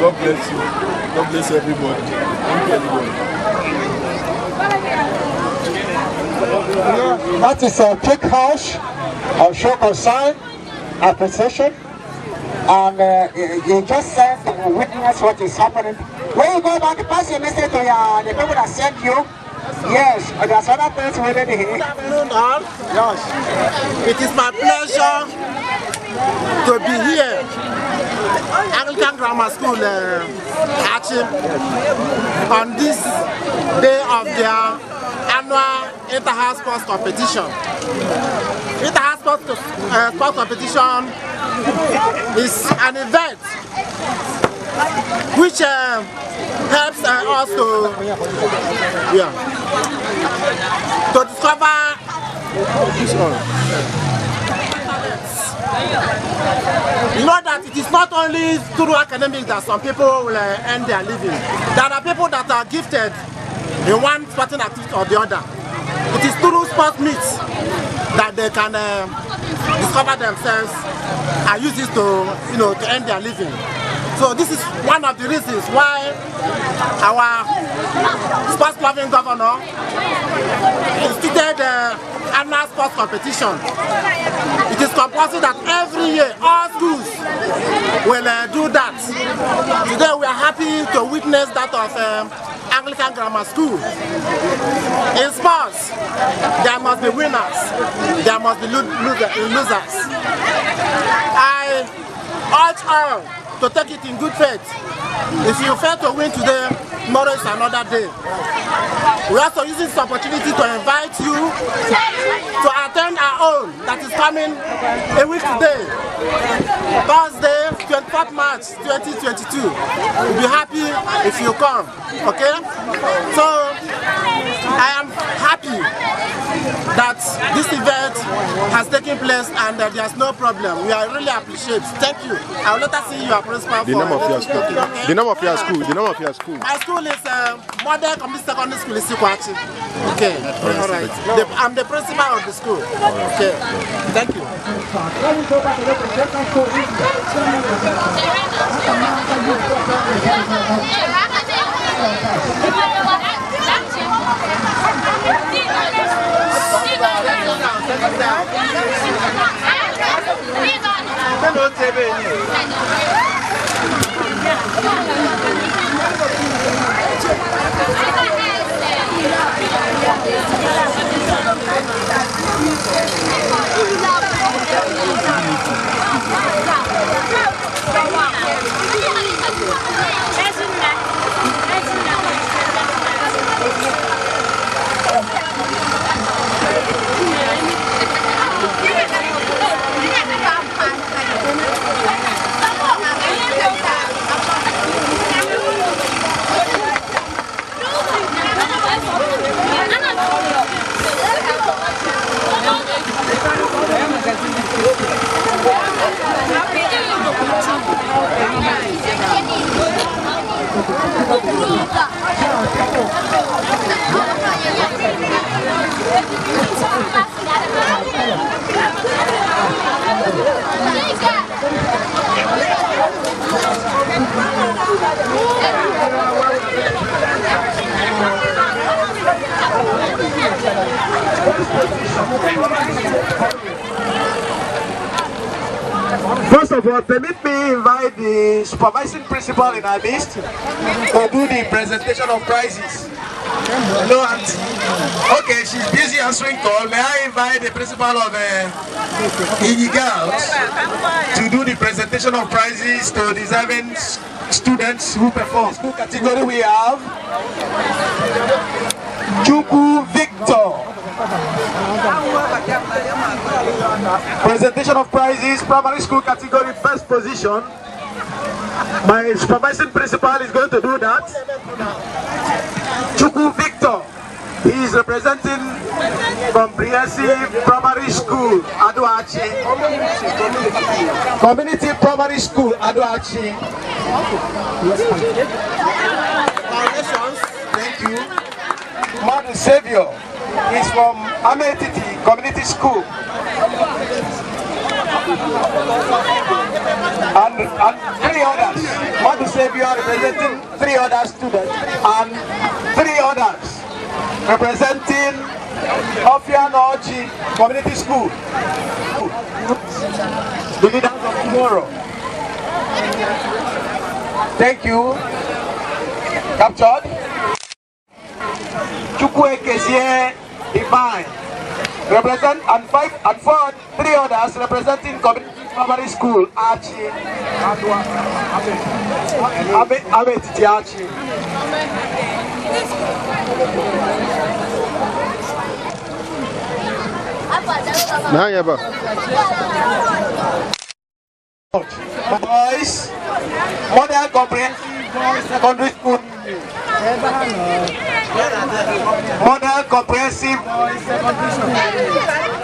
God bless you. God bless everybody. Thank you everybody. That is a Cake House of show concern, appreciation, and you just said to witness what is happening. When you go back, pass your message to the people that sent you. Yes, there's other things waiting here. Good afternoon, all. Yes. It is my pleasure to be here Anglican Grammar School, Achim, on this day of their annual Inter-House Sports Competition. Inter-House Sports Competition is an event which helps us to discover you know that it is not only through academics that some people will earn their living. There are people that are gifted in one sporting activity or the other. It is through sports meets that they can discover themselves and use this to earn their living. So this is one of the reasons why our sports-loving governor instituted the annual sports competition. It is compulsory that every year all schools will do that. Today we are happy to witness that of Anglican Grammar School. In sports, there must be winners, there must be losers. I urge all to take it in good faith. If you fail to win today, tomorrow is another day. We are also using this opportunity to invite you to attend our own that is coming a week today, Thursday, 24th March 2022. We'll be happy if you come, okay? So, I am happy that this event has taken place and there's no problem. We are really appreciate. Thank you. I will later see your principal. The name of your school. Okay? The name of your school. The name of your school. My school is Model Community Secondary School in Sikwachi. Okay. All right. I'm the principal of the school. Okay. Thank you. First of all, permit me invite the supervising principal in our midst to do the presentation of prizes. Hello, Auntie. Okay, she's busy answering call. May I invite the principal of Iggy Girls to do the presentation of prizes to deserving students who perform. School category we have Chuku Victor. Presentation of prizes, primary school category, first position. My supervising principal is going to do that. Chuku Victor. He is representing Comprehensive Primary School, Aduachi. Community Primary School, Aduachi. Thank you. Mother Savior is from Ametiti Community School. And 3 others. Mother Savior representing 3 other students and 3 others representing Ofianochi Community School. The leaders of tomorrow. Thank you. Captured. Chukwuekezie Divine. Represent and 3 others representing Community Primary School. Archie. Abetiti Archie. Boys, Model Comprehensive Boys Secondary School. Model Comprehensive Boys Secondary School.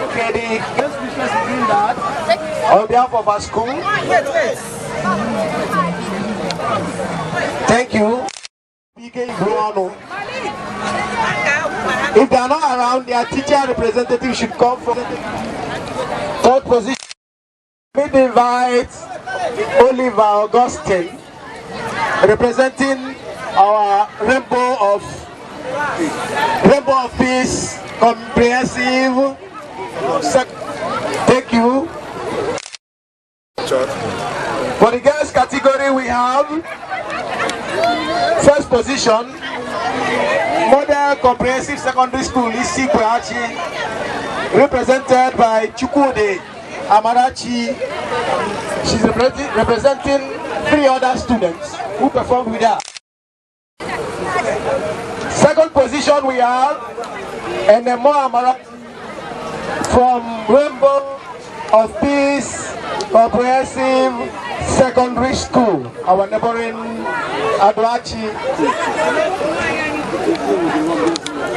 Okay, the guest speakers is doing that on behalf of our school. Thank you. If they are not around, their teacher representative should come from 3rd position. We invite Oliver Augustine, representing our Rainbow of Peace Comprehensive. Thank you. For the girls category, we have 1st position, Model Comprehensive Secondary School, Isi Kweachi, represented by Chukwude Amarachi. She's representing 3 other students who performed with her. 2nd position, we have Enemo Amarachi from Rainbow of Peace Comprehensive Secondary School, our neighboring Aduachi.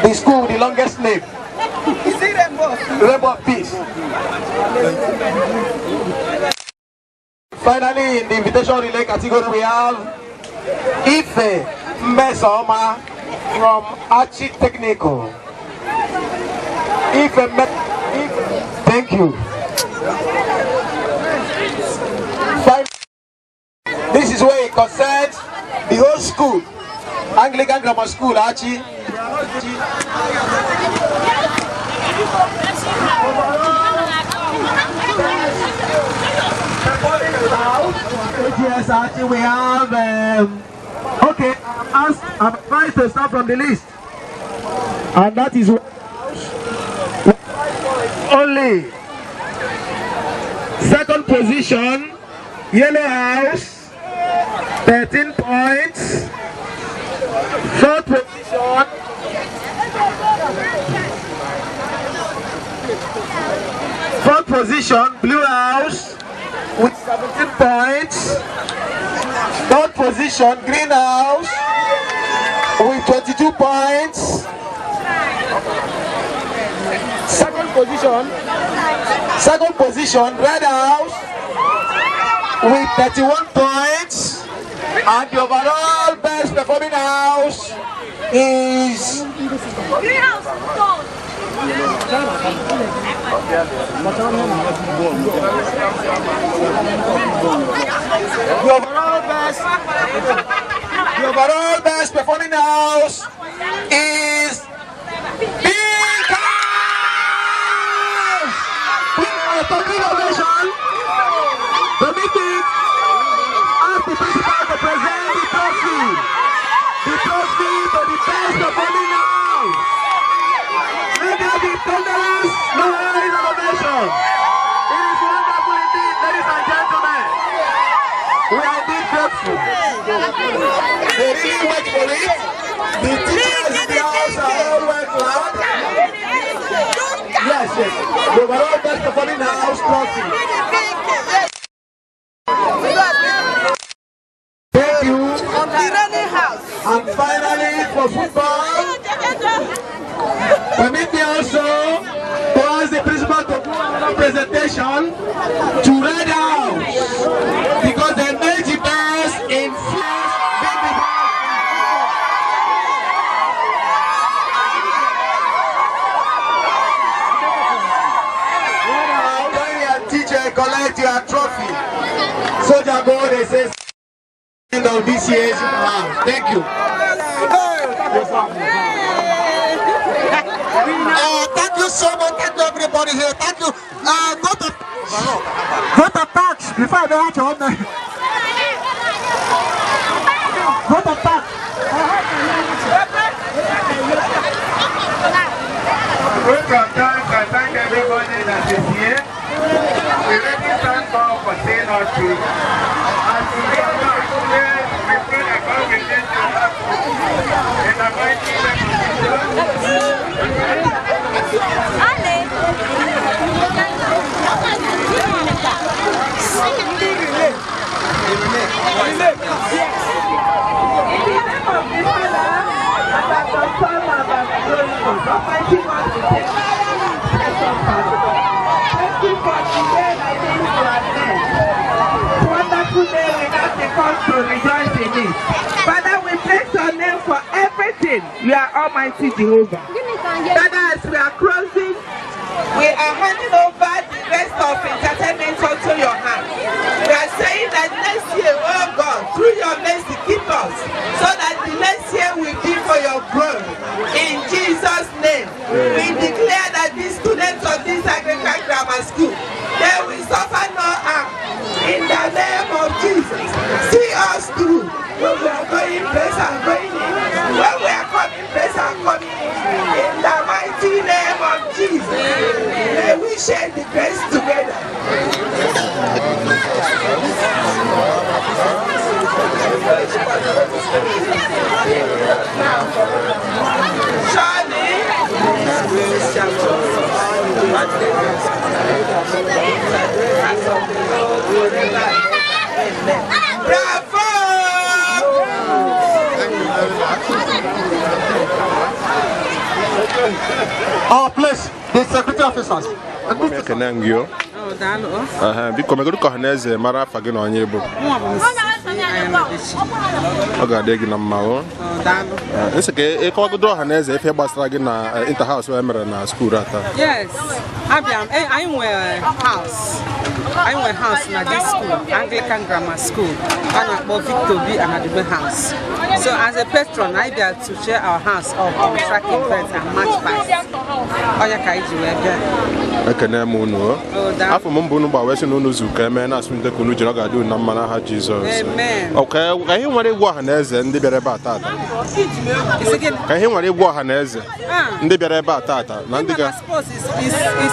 The school with the longest name. Rainbow of Peace. Finally, in the invitation relay category, we have Ife Mesoma from Archie Technical. Thank you. This is where it concerns the whole school, Anglican Grammar School, Archie. Yes, Archie, we have, okay, I'm trying to start from the list. And that is only 2nd position, Yellow House, 13 points. 3rd position, Blue House with 17 points. 3rd position, Green House with 22 points. 2nd position, Red House with 31 points. And the overall best performing house is the overall best performing house is Pink House. The meeting asked the principal to present the trophy to the best performing house. Let there be thunderous noise and ovation. It is wonderful indeed, ladies and gentlemen. We are indeed grateful. They really wait for it. The teachers in the house are all well glad. Yes, yes. They were all best performing house trophy. Thank you. And finally, for football, permit me also to ask the principal to do another presentation to Red House because they made the best in first baby. When your teacher collect your trophy, Soldier Go, they say end of this year's house. Thank you. Thank you so much. Thank you everybody here. Thank you. Go to tax before I have to own them. Go to tax. I thank everybody that is here. We really thank God for seeing us through. And to get back today, we pray that God will get you back in the mighty name of to rejoice in it. Father, we bless your name for everything. You are Almighty Jehovah. Father, as we are closing, we are handing over the rest of entertainment unto your hand. We are saying that next year, oh God, through your mercy, keep us, so that the next year will be for your glory. In Jesus' name, we declare that the students of this Anglican Grammar School, they will suffer no harm. In the name of Jesus, see us through. When we are going place and going in, when we are coming place and coming in, in the mighty name of Jesus, may we share the grace together. Bravo! Oh, please, the security officers. Biko megoro ka Haneze mara afa gị na onye bụ. Ọ ga-adị gị na mma o. Ese ka ịkọwagodo Haneze ife gbasara gị na interhouse wee mere na school ata. Yes. Abịam, anyị nwere house. Anyị nwere house na this school, Anglican Grammar School. A na-akpọ Victor B. Anadube House. So as a patron, I bịa to share our house of track events and match pass. Onye ka iji wee bịa. Ekene m unu. Afọ m mbụ unu gbawesi na unu zuka eme na asụnte ka unu jiri ọ ga-adị na mma n'aha Jizọs. Okay, ka ihe nwere egwu Ọhaneze ndị bịara ebe a tata. Ka ihe nwere egwu Ọhaneze ndị bịara ebe a tata na ndị ga sports is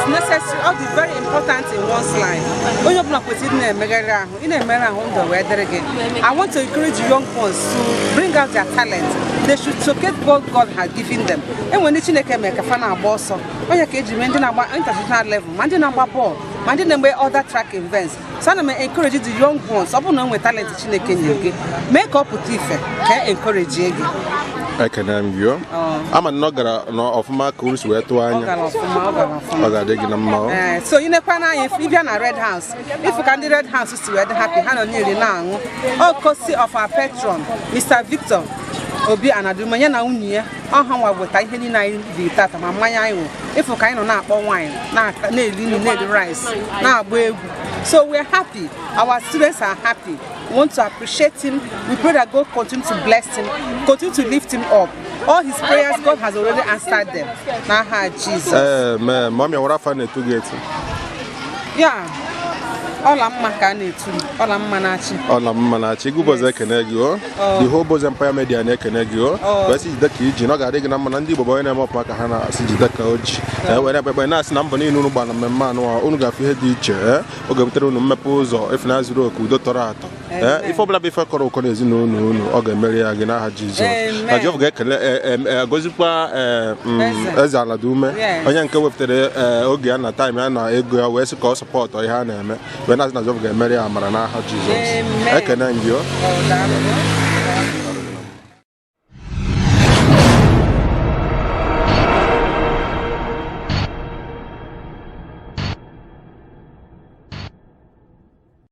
necessary, all the very important in one's life. Onye ọbụla kwesịrị na-emegharị ahụ, ị na-emere ahụ ndụ wee dịrị gị. I want to encourage young ones to bring out their talent. They should showcase what God has given them. And when the Chineke make a fan of boss, onye ka eji ndị na-agba international level, ma ndị na-agba ball, ma ndị na-eme other track events. So I encourage the young ones, ọ bụ na nwere talent Chineke nye gị, mee ka ọ pụta ife, ka encourage gị. Ekene m yo. Ama na ọ gara n'ọfụma ka unu si wee tụọ anya. Ọ ga-adị gị na mma. So ị nekwa n'anya ịbịa na Red House, ifu ka ndị Red House si wee dị happy, ha nọ n'iri na-aṅụ. All courtesy of our patron, Mr. Victor Obi Anadume ya na nwunye ya, ọha nwa weta ihe niile anyị dị tata ma mmanya anyị nwụ. Ifu ka anyị nọ na-akpọ wine, na-eli nri, na-eli rice, na-agba egwu. So we're happy. Our students are happy. We want to appreciate him. We pray that God continue to bless him, continue to lift him up. All his prayers, God has already answered them. Now, Jesus. Man, mommy, what happened to get? Yeah. All I'm making it. All I'm managing. All I'm managing. Good boys, I can go. The whole boys Empire Media, I can go. But see the key. You know, I think I'm Nandi boy and I'm up Makahana. See the coach. Whenever by nice number, no one man or Unga Fihadicha, or go through Mapozo, if Nazro, Doctorato. ife ọbụla bụ ife kọrọ ụkọ n'ezinụlọ unu ọ ga-emeri ya gị n'aha Jizọs na Jehova ga-ekele gozikwa eze Aladume onye nke wepụtara oge ya na taịm ya na ego ya wee sị ka ọ sọpọtụ ihe a na-eme wee na-asị na Jehova ga-emeri ya amara n'aha Jizọs ekene gị